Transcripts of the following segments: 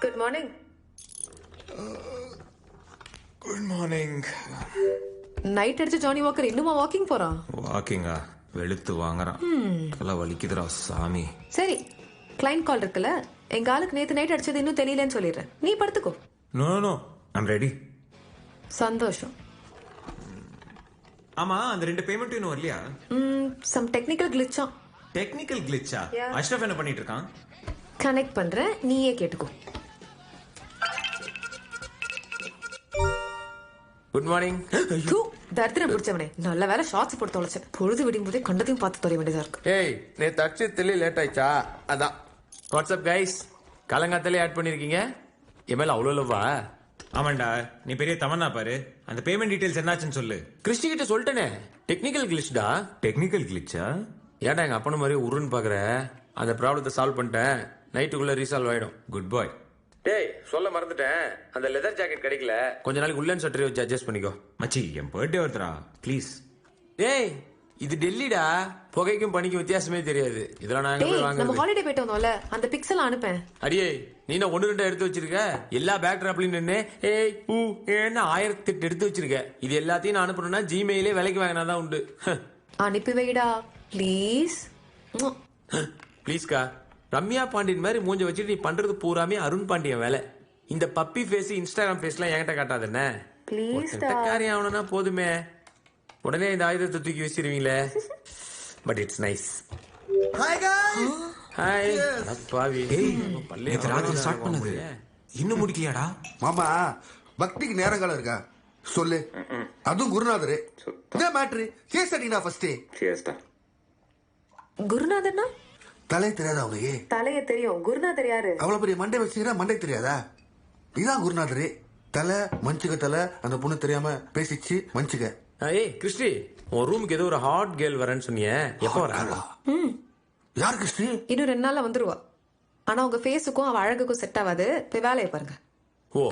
Good morning. Good morning. Night அடிச்ச Johnnie Walker இன்னுமா walking போறான்? வாக்கிங்கா? வெளுத்து வாங்குறான். தலை வலிக்குதுடா சாமி. சரி, கிளைண்ட் கால் இருக்குல்ல, எங்க ஆளுக்கு நேத்து நைட் அடிச்சது இன்னும் தெரியலன்னு சொல்லிடுறேன். நீ படுத்துக்கோ. No I'm ready. சந்தோஷம். ஆமா, அந்த ரெண்டு பேமெண்ட் இன்னும் வரலையா? சம் டெக்னிக்கல் கிளிச்சா. டெக்னிக்கல் கிளிச்சா? அஷ்ரஃப் என்ன பண்ணிட்டு இருக்கான்? கனெக்ட் பண்றேன், நீயே கேட்டுக்கோ. Good morning. தரித்திரம் பிடிச்சவனே, நல்ல வேலை ஷார்ட்ஸ் போட்டு தொலைச்சேன். பொழுது விடியும் போதே கண்டதையும் பார்த்து தொலை வேண்டியதா இருக்கு. ஏய், நேத்து அக்ஷயத்திலே லேட் ஆயிடுச்சா? அதான். வாட்ஸ்அப் கைஸ், காலங்காத்தாலே ஆட் பண்ணிருக்கீங்க. என் மேல அவ்வளோ லவ்வா? ஆமாண்டா, நீ பெரிய தமன்னா பாரு. அந்த பேமெண்ட் டீடைல்ஸ் என்னாச்சுன்னு சொல்லு. கிறிஸ்டி கிட்ட சொல்லிட்டேனே, டெக்னிக்கல் கிளிச்டா. டெக்னிக்கல் கிளிச்சா? ஏன்டா எங்க அப்பன மாதிரி உருன்னு பாக்குற? அந்த ப்ராப்ளத்தை சால்வ் பண்ணிட்டேன். நைட்டுக்குள்ள ரீசால்வ் ஆயிடும். குட் பாய். டேய், சொல்ல மறந்துட்டேன். அந்த லெதர் ஜாக்கெட் கிடைக்கல. கொஞ்ச நாளைக்கு உள்ளன் சட்டரி வச்சு அட்ஜஸ்ட் பண்ணிக்கோ. மச்சி, என் பர்த்டே வருதுடா, ப்ளீஸ். டேய், இது டெல்லிடா. புகைக்கும் பனிக்கும் வித்தியாசமே தெரியாது. இதெல்லாம் நான் எங்க போய் நம்ம வாங்குறது? ஹாலிடே போயிட்டு வந்தோம்ல, அந்த பிக்சல் அனுப்பேன். அடியே, நீ நான் 1-2 எடுத்து வச்சிருக்க. எல்லா பேக் டிராப்லயும் நின்று ஏய் ஊ ஏன்னு 1008 எடுத்து வச்சிருக்க. இது எல்லாத்தையும் நான் அனுப்பணும்னா ஜிமெயிலே விலைக்கு வாங்கினாதான் உண்டு. அனுப்பி வைடா ப்ளீஸ். ப்ளீஸ்கா. ரம்யா பாண்டியன் மாதிரி மூஞ்ச வச்சுட்டு நீ பண்றது பூராமே அருண் பாண்டியன் வேலை. இந்த பப்பி ஃபேஸ் இன்ஸ்டாகிராம் ஃபேஸ்லாம் என்கிட்ட காட்டாது என்ன? காரியம் ஆகணும்னா போதுமே, உடனே இந்த ஆயுதத்தை தூக்கி வச்சிருவீங்களே. But it's nice. Hi guys. Hi. பாவி. நேத்து ராத்திரி ஸ்டார்ட் பண்ணது இன்னும் முடிக்கலையாடா? மாமா, பக்திக்கு நேரங்காலம் இருக்கா சொல்லு. அதுவும் குருநாதர். என்ன மேட்ரு? கேஸ் அடிடா ஃபர்ஸ்ட். சியர்ஸ்டா. குருநாதர்னா? தலை தெரியாதா உனக்கு? தலைய தெரியும். குருநாதர் யாரு? அவ்வளவு பெரிய மண்டை வச்சுக்கிறா, மண்டை தெரியாதா? இதான் குருநாதர். தலை மஞ்சுக தலை. அந்த பொண்ணு தெரியாம பேசிச்சு மஞ்சுக. ஏய் கிறிஸ்டி, உன் ரூமுக்கு ஏதோ ஒரு ஹாட் கேர்ள் வரேன்னு சொன்னியே, எப்போ வரா? யார் கிறிஸ்டி? இன்னும் 2 நாள்ல வந்துருவா. ஆனா உங்க ஃபேஸுக்கும் அவ அழகுக்கும் செட் ஆகாது. போய் வேலையை பாருங்க. ஓ,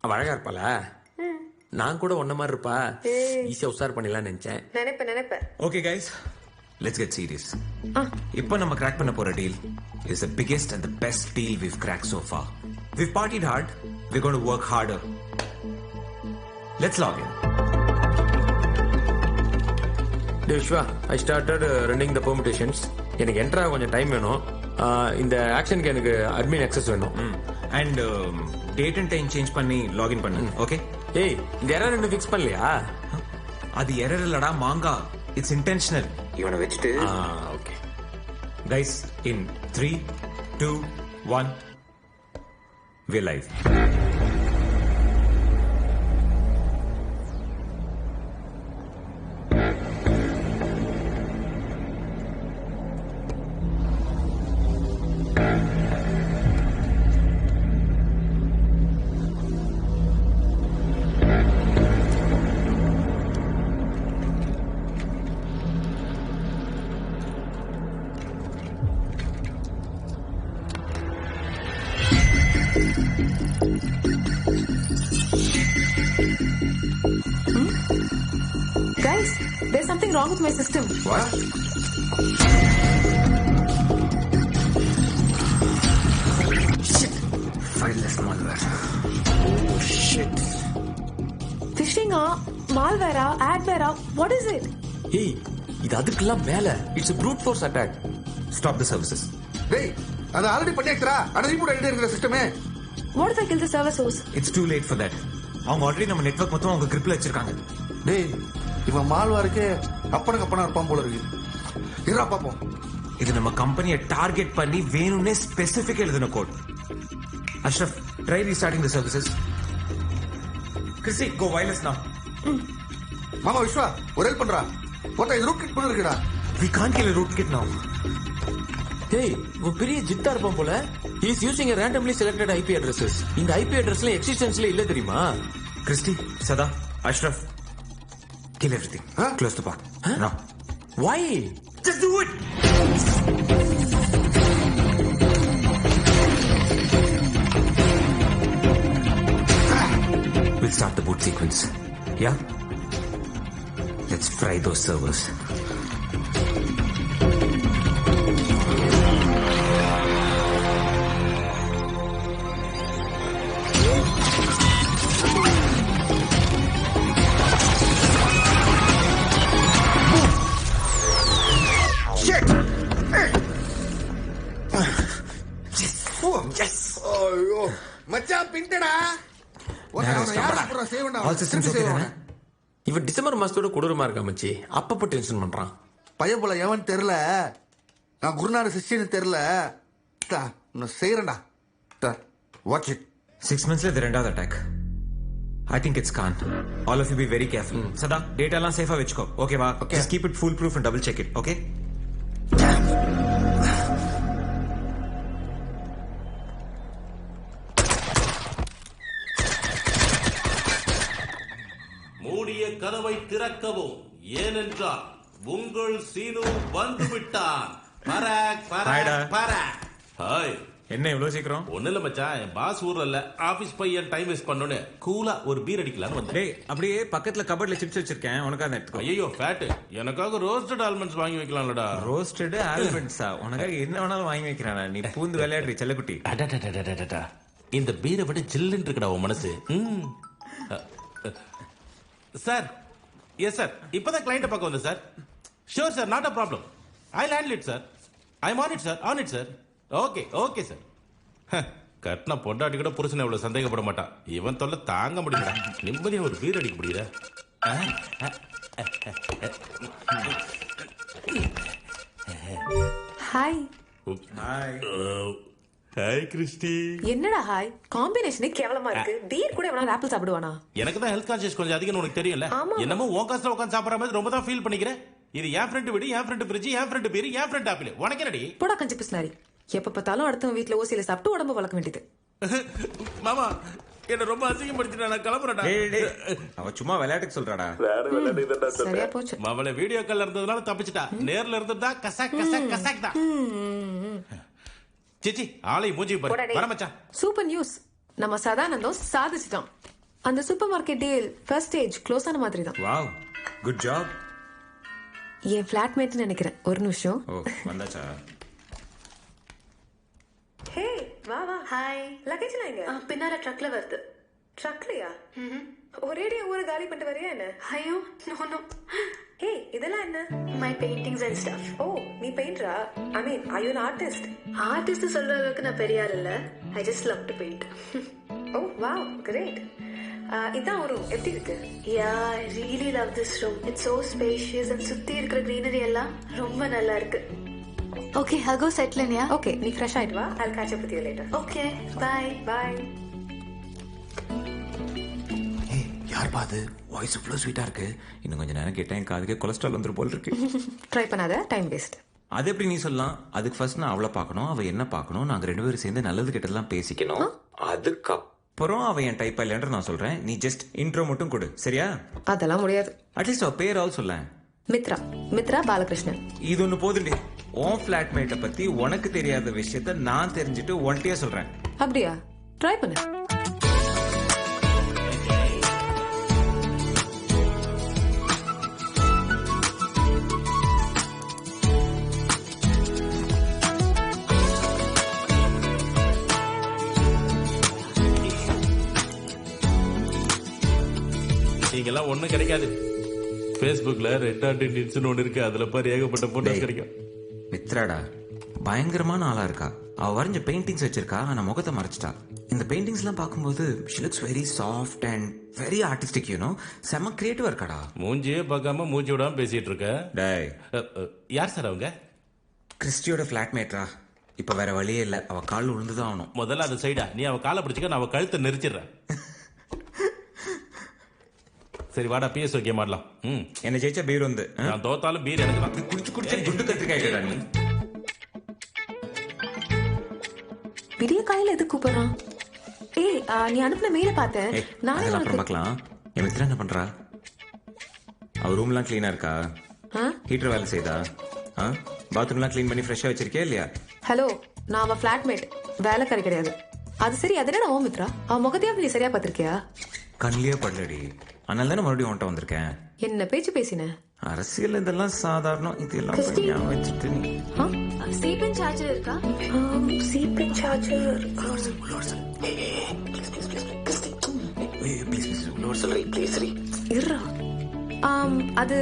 அவ அழகா இருப்பாளா? நான் கூட ஒன்ன மாதிரி இருப்பா. ஈஸியா உசார் பண்ணிடலாம்னு நினைச்சேன். நினைப்பேன். Okay guys, let's get serious. இப்போ நம்ம crack பண்ண போற deal is the biggest and the best deal we've cracked so far. We've partied hard, we're going to work harder. Let's log in. Vishwa I started running the permutations. எனக்கு என்ட்ரா கொஞ்சம் time வேணும். இந்த ஆக்ஷனுக்கு எனக்கு அட்மின் அக்சஸ் வேணும். And date and time change பண்ணி login பண்ணு. ஓகே. ஏய் இந்த எரர் இன்னும் ஃபிக்ஸ் பண்ணலையா? அது எரர் இல்லடா மாங்கா, இட்ஸ் இன்டென்ஷனல். இவனை வச்சுட்டு okay guys in 3 2 1 we're live. Guys, there's something wrong with my system. What? Fileless malware. Phishing, malware, adware, what is it? ஏய் இது அதுக்கெல்லாம் மேல. It's brute force attack. Stop the services. டேய் அது ஆல்ரெடி பண்ணியாச்சுடா. அட reboot ஆயிட்டே இருக்கிற சிஸ்டமே. What if I kill the server source? It's too late for that. அவங்க ஆல்ரெடி நம்ம நெட்வொர்க் மொத்தம் அவங்க கிரிப்ல வச்சிருக்காங்க. டேய் இவன் மால்வாருக்கு அப்பனுக்கு அப்பனா இருப்பான் போல இருக்கு. இருடா பாப்போம். இது நம்ம கம்பெனியை டார்கெட் பண்ணி வேணும்னே ஸ்பெசிபிக் எழுதின code. Ashraf try restarting the services. Christy go wireless now. மாமா விஸ்வா ஒரு ஹெல்ப் பண்றா. ஒருத்தன் இது ரூட் கிட் பண்ணிருக்கடா. We can't kill a rootkit now. ஏய் இவன் பெரிய ஜித்தா இருப்பான் போல. He is using a randomly selected IP addresses. இந்த IP addressல எக்ஸிஸ்டன்ஸ்ல இல்ல தெரியுமா? கிறிஸ்டி, சதா, Ashraf, kill everything. Close the part. Now. Why? Just do it. We'll start the boot sequence. Yeah? Let's fry those servers. ஐயோ மச்சான் பின்டடா. All systems okay தானே? இவன் December மாசத்தோட கொடூரமா இருக்கா மச்சி. அப்பப்ப டென்ஷன் பண்றான். பையன் போல எவன் தெரியல. நான் குருநாத சிஷ்யன்னு தெரியல. நான் செய்யறேன்டா. Watch it. 6 months the ரெண்டாவது attack. I think it's Khan. All of you be very careful. Sada, data எல்லாம் சேஃபா வெச்சுக்கோ. Okay வா? Okay. Just keep it foolproof and double check it. Okay? மூடிய கதவை திறக்கவும், ஏனென்றால் உங்கள் சீனு வந்து விட்டான். பராக் Hi-டா. பராக் பராக். ஹாய். என்ன இவ்வளவு சீக்கிரம்? ஒண்ணு இல்ல மச்சான், என் பாஸ் ஊர்ல இல்ல, ஆபீஸ் பையன் டைம் வேஸ்ட் பண்ணோன்னு கூலா ஒரு பீர் அடிக்கலாம்னு வந்தேன். டேய் அப்படியே பக்கத்துல கபர்ட்ல சிப்ஸ் வச்சிருக்கேன், உனக்காக எடுத்துக்கோ. ஐயோ ஃபேட், எனக்காக ரோஸ்டட் ஆல்மண்ட்ஸ் வாங்கி வைக்கலாம்லடா. ரோஸ்டட் ஆல்மண்ட்ஸா? உனக்காக என்ன வேணாலும் வாங்கி வைக்கிறானா? நீ பூந்து விளையாடுறீ செல்லக்குட்டி. அடடடடடடடா. இந்த பீரை விட ஜில்லுன்னு இருக்குடா உன் மனசு. சார், எஸ் சார், இப்பதான் கிளைண்ட் பார்க்க வந்தேன் sir. Sure sir, not a problem. I handle it sir. I on it sir, on it sir. Okay okay sir. கட்டின பொண்டாட்டி கூட புருஷன் எவ்வளவு சந்தேகப்பட மாட்டான். இவன் தொல்லை தாங்க முடியல. நிம்மதியா ஒரு பீர் அடிக்க முடியல. ஹாய். Hi Christy. என்னடா ஹாய்? காம்பினேஷனே கேவலமா இருக்கு. பீர் கூட எவனா ஆப்பிள் சாப்பிடுவானா? எனக்கு தான் ஹெல்த் கான்ஷியஸ் கொஞ்சம் அதிகம்னு உனக்கு தெரியல. ஆமா. என்னமோ உன் காசுல உட்காந்து சாப்பிடுற மாதிரி ரொம்ப தான் ஃபீல் பண்ணிக்கிறேன். இது என் ஃப்ரெண்ட் வீடு, என் ஃப்ரெண்ட் ஃப்ரிட்ஜ், என் ஃப்ரெண்ட் பீர், என் ஃப்ரெண்ட் ஆப்பிள். உனக்கு என்னடி? போடா கஞ்சி பிஸ்னாரி. எப்ப பார்த்தாலும் அடுத்தவன் வீட்டுல ஓசியில சாப்பிட்டு உடம்பு வளர்க்க வேண்டியது. மாமா என்ன ரொம்ப அசிங்கப்படுத்திட்டா, நான் கிளம்புறேன்டா. அவ சும்மா விளையாட்டுக்கு சொல்றாடா. சரியா போச்சு. மாவள வீடியோ கால்ல இருந்ததுனால தப்பிச்சிட்டா. நேர்ல இருந்ததா கசக் கசக் கசக் தான். சிச்சி ஆளை மூஞ்சி பாரு. வர மச்சான். Super news. நம்ம சதானந்தம் சாதிச்சிட்டோம். அந்த supermarket deal first stage close ஆன மாதிரி தான். Wow, good job. என் ஃபிளாட்மேட் நினைக்கிறேன். ஒரு நிமிஷம். ஓ வந்தாச்சா? ஹே வா வா. ஹாய். லக்கேஜ்லாம் எங்க? பின்னால ட்ரக்ல வருது. ட்ரக்லயா? ஒரேடியா ஊரை காலி பண்ணிட்டு வரியா என்ன? ஐயோ நோ நோ, ஏய் இதெல்லாம் என்ன? My paintings and stuff. ஓ நீ பெயிண்டரா? ஐ மீன் are you an artist? Artist சொல்ற அளவுக்கு நான் பெரிய ஆள் இல்ல. I just love to paint. Oh wow great. இதான் ஒரு room. எப்படி இருக்கு? Yeah, I really love this room. It's so spacious and சுத்தி இருக்கிற greenery எல்லாம் ரொம்ப நல்லா இருக்கு. Okay, I'll go settle in, yeah? Okay நீ ஃப்ரெஷ் ஆயிட்டு வா. I'll catch up with you later. Okay, bye. Bye. ஏய் யார் பாது வாய்ஸ் இவ்வளோ ஸ்வீட்டா இருக்கு. இன்னும் கொஞ்சம் நேரம் கேட்டேன் காதுக்கே கொலஸ்ட்ரால் வந்துரு போல் இருக்கு. ட்ரை பண்ணாத டைம் வேஸ்ட். அது எப்படி நீ சொல்லலாம்? அதுக்கு ஃபர்ஸ்ட் நான் அவளை பார்க்கணும், அவ என்ன பார்க்கணும், நாங்க 2 பேரும் சேர்ந்து நல்லது கெட்டதெல்லாம் பேசிக்கணும். அதுக்கப்புறம் அவ என் டைப்பா இல்லைன்ற நான் சொல்றேன். நீ ஜஸ்ட் இன்ட்ரோ மட்டும் கொடு, சரியா? அதெல்லாம் முடியாது. அட்லீஸ்ட் அவ பேராவது சொல்ல. மித்ரா பாலகிருஷ்ணன். இது ஒண்ணு போதுண்டி. உன் ஃபிளாட்மேட்டை பத்தி உனக்கு தெரியாத விஷயத்த நான் தெரிஞ்சுட்டு ஒன்ட்டியா சொல்றேன். அப்படியா? ட்ரை பண்ணு. நீங்கெல்லாம் ஒண்ணும் கிடைக்காது. Facebookல ரெட் டாட் இண்டியன்ஸ்னு ஒன்று இருக்கு, அதுல பாரு ஏகப்பட்ட போட்டோஸ் கிடைக்கும். மித்ராடா பயங்கரமான ஆளா இருக்கா. அவ வரைஞ்ச பெயிண்டிங்ஸ் வச்சிருக்கா, ஆனா முகத்தை மறைச்சிட்டா. இந்த பெயிண்டிங்ஸ் எல்லாம் பார்க்கும்போது she looks very soft and very artistic, you know. செம கிரியேட்டிவா இருக்காடா. மூஞ்சியே பார்க்காம மூஞ்சி விடாம பேசிட்டு இருக்க. டேய் யார் சார் அவங்க? கிறிஸ்டியோட ஃபிளாட்மேட்ரா. இப்ப வேற வழியே இல்ல, அவ கால் விழுந்துதான் ஆகணும். முதல்ல அது சைடா, நீ அவ காலை பிடிச்சிக்க, நான் அவ கழுத்தை நெரிச்சிடுறேன். சரி வாடா பிஎஸ் ஓகே மாடலாம். என்ன ஜெயிச்சா பீர் வந்து நான் தோத்தாலும் பீர் எனக்கு தான். குடிச்சு குடிச்சு குண்டு கத்திரிக்காய்டா நீ. விடிய காலையில எதுக்கு கூப்பிடுறான்? ஏய் நீ அனுப்பின மெயில பார்த்தேன். நானே அப்புறம் உனக்கு பார்க்கலாம். என் மித்ரா என்ன பண்றா? அவ ரூம்லாம் கிளீனா இருக்கா? ஹீட்டர் வேலை செய்தா? பாத்ரூம்லாம் கிளீன் பண்ணி ஃப்ரெஷ்ஷா வச்சிருக்கியா இல்லையா? ஹலோ, நான் அவ ஃபிளாட்மேட், வேலைக்காரி கிடையாது. அது சரி, அது என்ன ஓ மித்ரா? அவ முகத்தையும் நீ சரியா பாத்திருக்கியா? கண்ணிலே படலடி. அதனால தானே மறுபடியும் உன்ட்ட வந்திருக்கேன். என்ன பேச்சு பேசின? அரசியல் இதெல்லாம் சாதாரணம். இதெல்லாம் ஞாபகம் வச்சுட்டு நீ சீப்பின் சார்ஜர் இருக்கா? சீப்பின் சார்ஜர் இருறா. அது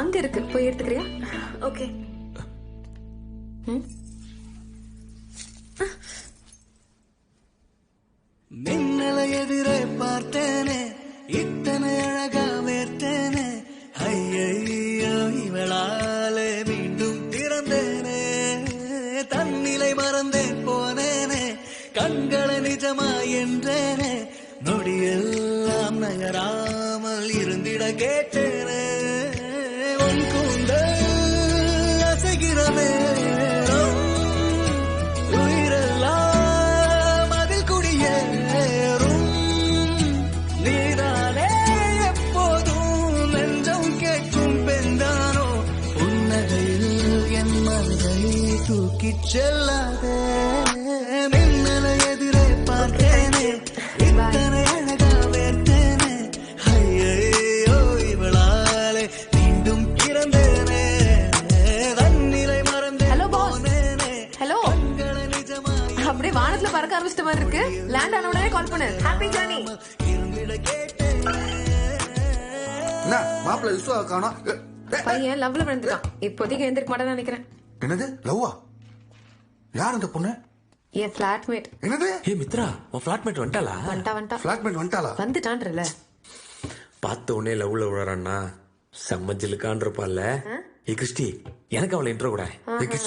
அங்க இருக்கு, போய் எடுத்துக்கிறியா? ஓகே. மின்னலை எதிரே பார்த்தேனே, இத்தனை அழகா வேர்த்தேனே, ஐயையோ இவளாலே மீண்டும் திறந்தேனே, தன்னிலை மறந்தேன் போனேனே, கண்களை நிஜமா என்றேனே, நொடியெல்லாம் நகராமல் இருந்திட கேட்டேனே, உன் கூந்தல் அசைகிற நேரம் உயிரெல்லாம் அதில் குடியேறும், நீதானே எப்போதும் நெஞ்சம் கேட்கும் பெண்தானோ, புன்னகையில் என் மனதை தூக்கிச் செல்லாதே, மின்னலை எதிரே பார்த்தேனே, இத்தனை அழகா வேர்த்தேனே, ஐயையோ இவளாலே மீண்டும் பிறந்தேனே, தன்னிலை மறந்தேன். Hello boss. ஹலோ, அப்படியே வானத்துல பறக்க ஆரம்பிச்சிட்ட மாதிரி இருக்கு. லேண்ட் ஆன உடனே கால் பண்ணு. Happy journey. என்ன மாப்பிள்ள விஸ்வா காணோம்? பையன் லவ்ல விழுந்துட்டான். இப்போதைக்கு எழுந்திருக்க மாட்டேன்னு நினைக்கிறேன். என்னது லவ்வா? யார் அந்த பொண்ணு? என் ஃபிளாட்மேட். என்னது? ஏ மித்ரா, உன் ஃபிளாட்மேட் வந்துட்டாளா? வந்துட்டா ஃபிளாட்மேட் வந்துட்டாளா? வந்துட்டான்றல. பார்த்த உடனே லவ்ல விழறான்னா செம்மஜிலுக்கான் ஏ கிறிஸ்டி, எனக்கு அவளை இன்ட்ரோ கூட. ப்ளீஸ்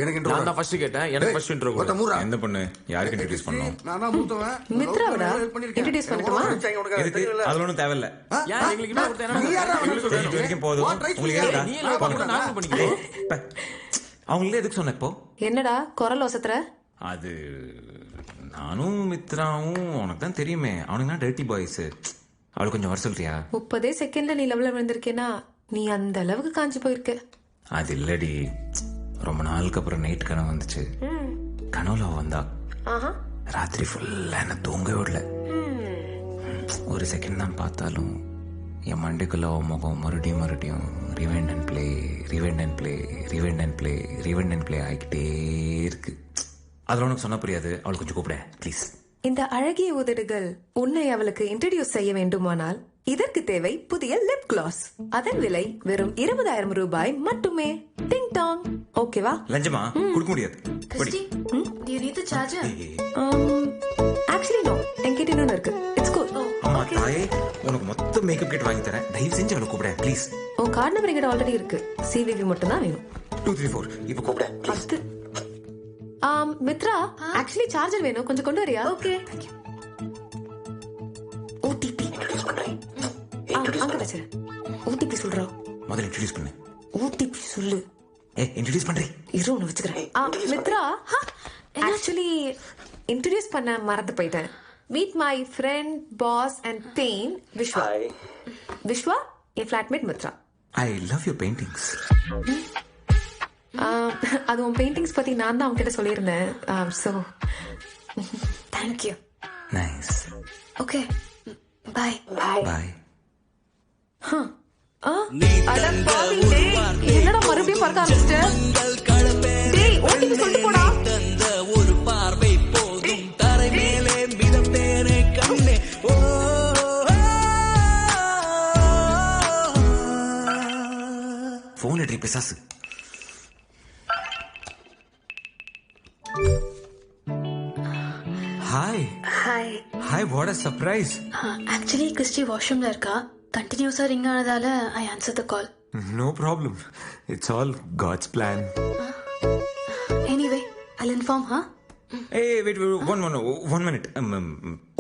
எனக்கு intro நான் ஃபர்ஸ்ட் கேட்டேன், எனக்கு ஃபர்ஸ்ட் இன்ட்ரோ கூட. எந்த பொண்ணு யாருக்கு இன்ட்ரோடியூஸ் பண்ணனும்? நான் தான் மூத்தவன். மித்ராவடா இன்ட்ரோடியூஸ் பண்ணட்டுமா? எதுக்கு? அது ஒண்ணும் தேவையில்ல. யா எங்களுக்கு இன்னும் கொடுத்தா நீ யாரா என்ன? இது வரைக்கும் போதும். உங்களுக்கு ஏறா? நீ எல்லாம் பண்ண நான் பண்ணிக்கிறேன். அவங்களே எதுக்கு சொன்ன இப்போ? என்னடா குரல் ஒசத்துற? அது நானும் மித்ராவும் உனக்கு தான் தெரியுமே, அவனுக்கு டர்ட்டி பாய்ஸ். அவளுக்கு கொஞ்சம் வர சொல்றியா? 30 செகண்ட்ல நீ லவ்ல விழுந்திருக்கேனா நீ அந்த அளவுக்கு காஞ்சி போயிருக்க. அது இல்லடி, ரொம்ப நாளுக்கு அப்புறம் நைட் கனவு வந்துச்சு. கனவுல அவ வந்தா. ராத்திரி ஃபுல்லா என்ன தூங்க விடல. ஒரு செகண்ட் தான் பார்த்தாலும் என் மண்டைக்குள்ள அவ முகம் மறுபடியும் ரிவைண்ட் அண்ட் பிளே ஆகிக்கிட்டே இருக்கு. அதுல உனக்கு சொன்ன புரியாது. அவளுக்கு கொஞ்சம் கூப்பிட ப்ளீஸ். இந்த அழகிய உதடுகள் உன்னை அவளுக்கு இன்ட்ரோடியூஸ் செய்ய வேண்டுமானால் இதற்கு தேவை புதிய லிப் கிளாஸ். அதன் விலை வெறும் 20,000 ரூபாய் மட்டுமே. Ding dong. ஓகேவா? லஞ்சமா கொடுக்க முடியாது. Christy, do you need the charger? Actually no, என்கிட்ட இன்னொன்னு இருக்கு. It's cool. அம்மா தாயே, உனக்கு மொத்த மேக்கப் கிட் வாங்கி தரேன். தயவு செஞ்சு அவளை கூப்பிட ப்ளீஸ். உன் கார்டு நம்பர் என்கிட்ட ஆல்ரெடி இருக்கு. சிவிவி மட்டும் தான் வேணும். 2 3 4 இப்போ கூப்பிட. அது மித்ரா, ஆக்சுவலி சார்ஜர் வேணும், கொஞ்சம் கொண்டு வரியா? ஓகே. ஓடிபி அங்க வச்சிரு. ஓடிபி சொல்றா. முதல்ல இன்ட்ரோ듀ce பண்ணு. ஓடிபி சொல்லு. இன்ட்ரோ듀ce பண்றேன். இரு ஒன்னு வச்சுக்கிறேன். மித்ரா, ஆக்சுவலி இன்ட்ரோ듀ce பண்ண மறந்து போயிட்டேன். Meet my friend, boss and pain, Vishwa. Vishwa, என் flatmate Mithra. I love your paintings. அது உன் பெயிண்டிங்ஸ் பத்தி நான் தான் அவங்க கிட்ட சொல்லியிருந்தேன். So thank you. Nice. Okay, bye. Bye. என்னடா மறுபடியும் பார்க்க ஆரம்பிச்சிட்டேன்? டேய், ஓடிபி சொல்லிட்டு போடா. ஒரு பார்வை போதும் தரை மேலே மிதப்பேனே கண்ணே. போன் எடுறி பிசாசு. Hi. Hi. Hi, what a surprise. Actually Christy வாஷ்ரூம்ல இருக்கா. கண்டினியூஸா ரிங் ஆனதால I answer the call. No problem. It's all God's plan. Anyway, I'll inform her. Hey, wait, one minute.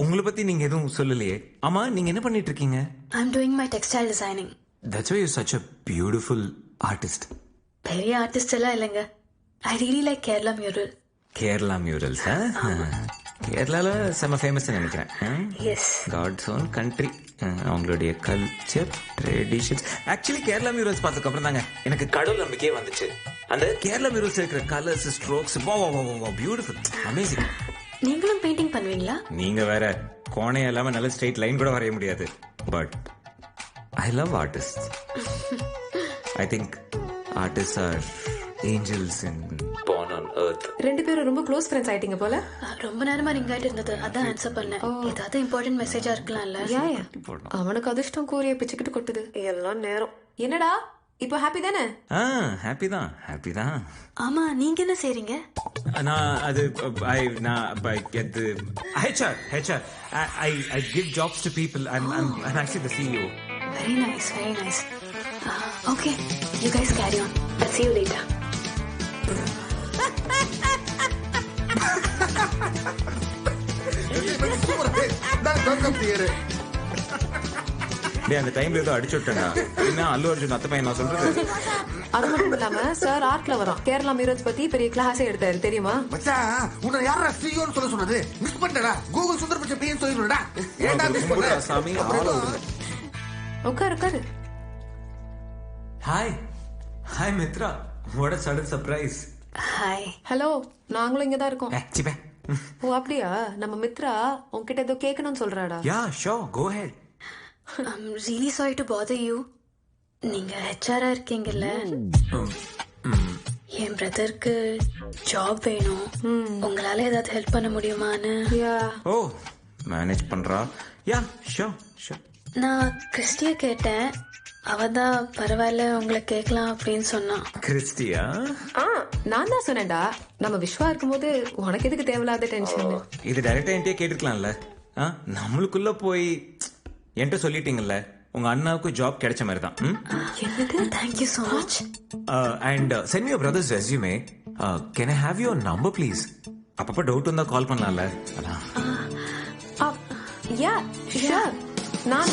உங்களை பத்தி நீங்க எதுவும் சொல்லலையே. ஆமா, நீங்க என்ன பண்ணிட்டு இருக்கீங்க? I'm doing my textile designing. That's why you're such a beautiful artist. பெரிய ஆர்டிஸ்ட் எல்லாம் இல்லைங்க. I really like Kerala mural. Kerala murals. கேரளால செம்ம ஃபேமஸ் நினைக்கிறேன். எஸ். God's own country. அவங்களுடைய culture, traditions. Actually Kerala murals பார்த்ததுக்கு அப்புறம் தாங்க எனக்கு கடவுள் நம்பிக்கையே வந்துச்சு. அந்த கேரளா மியூரல்ஸ் இருக்கிற கலர்ஸ், ஸ்ட்ரோக்ஸ், பியூட்டிஃபுல், அமேசிங். நீங்களும் பெயிண்டிங் பண்ணுவீங்களா? நீங்க வேற கோணையா இல்லாம நல்ல ஸ்ட்ரெயிட் லைன் கூட வரைய முடியாது. But I love artist. I think artist are angels in born on earth. ரெண்டு பேரும் ரொம்ப க்ளோஸ் ஃப்ரெண்ட்ஸ் ஆயிட்டீங்க போல. ரொம்ப நேரமா ரிங் ஆயிட்டு இருந்தது, அதான் ஆன்சர் பண்ணேன். ஏதாவது இம்பார்ட்டன்ட் மெசேஜா இருக்கலாம்ல. அவனுக்கு அதிர்ஷ்டம் கூறிய பிச்சுக்கிட்டு கொட்டுது எல்லாம் நேரம். என்னடா இப்போ ஹாப்பி தானே? ஹாப்பி தான். ஆமா, நீங்க என்ன செய்றீங்க? நான் அது நான் get HR I give jobs to people. I'm actually the CEO. Very nice. Okay, you guys carry on. I'll see you later. அந்த டைம்ல ஏதோ அடிச்சு விட்டேன். என்ன அல்லு அர்ஜுன் அத்த பையன் நான் சொல்றது. அது மட்டும் இல்லாம சார் ஆர்ட்ல வரும். கேரளா மியூரல்ஸ் பத்தி பெரிய கிளாஸே எடுத்தாரு தெரியுமா? மச்சான், உன்னை யாரா சியோன்னு சொல்ல சொன்னது? மிஸ் பண்ணடா. கூகுள் சுந்தர் பிச்சை பையன் சொல்லிடுடா. ஏன்டா மிஸ் பண்ண? சாமி உட்காரு. Hi Mithra, what a sudden surprise. Hi. Hello, நாங்களும் இங்க தான் இருக்கோம். சிபே. ஓ அப்படியா? நம்ம மித்ரா உன்கிட்ட ஏதோ கேட்கணும்னு சொல்றாடா. Yeah, sure, go ahead. I'm really sorry to bother you. நீங்க ஹெச்ஆரா இருக்கீங்கல்ல, என் பிரதருக்கு ஜாப் வேணும். உங்களால ஏதாவது ஹெல்ப் பண்ண முடியுமான்னு. ஓ, மேனேஜ் பண்றா. யா, ஷூர். நான் கிறிஸ்டிய கேட்டேன். அவதான் பரவாயில்ல உங்களை கேட்கலாம் அப்படின்னு சொன்னான். கிறிஸ்டியா? நான் தான் சொன்னேன்டா, நம்ம விஸ்வா இருக்கும்போது உனக்கு எதுக்கு தேவையில்லாத டென்ஷன். இது டைரக்டா என்கிட்ட கேட்டிருக்கலாம்ல. நம்மளுக்குள்ள போய் என்கிட்ட சொல்லிட்டீங்கல்ல, உங்க அண்ணாவுக்கு ஜாப் கிடைச்ச மாதிரி தான். Thank you so much. And send me your brother's resume. Can I have your number please? அப்பப்ப டவுட் வந்தா கால் பண்ணலாம்ல. அதான். யா, ஷூர். நான்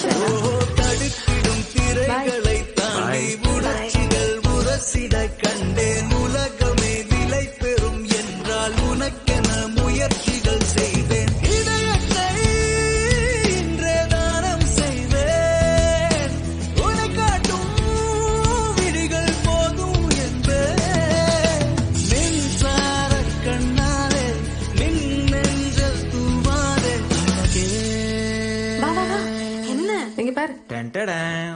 தடுக்கிடும் திரைகளை தாண்டி உணர்ச்சிகள் உரசிட கண்டேன். உலகமே விலை பெறும் என்றால் உனக்கென முயற்சிகள் செய்வேன். இதயத்தை இன்றே தானம் செய்வேன். உனை காட்டும் விழிகள் போதும் என்பேன். மின்சார கண்ணாலே மின்னெஞ்சல் தூவாதே அழகே. என்ன? இங்க பாரு.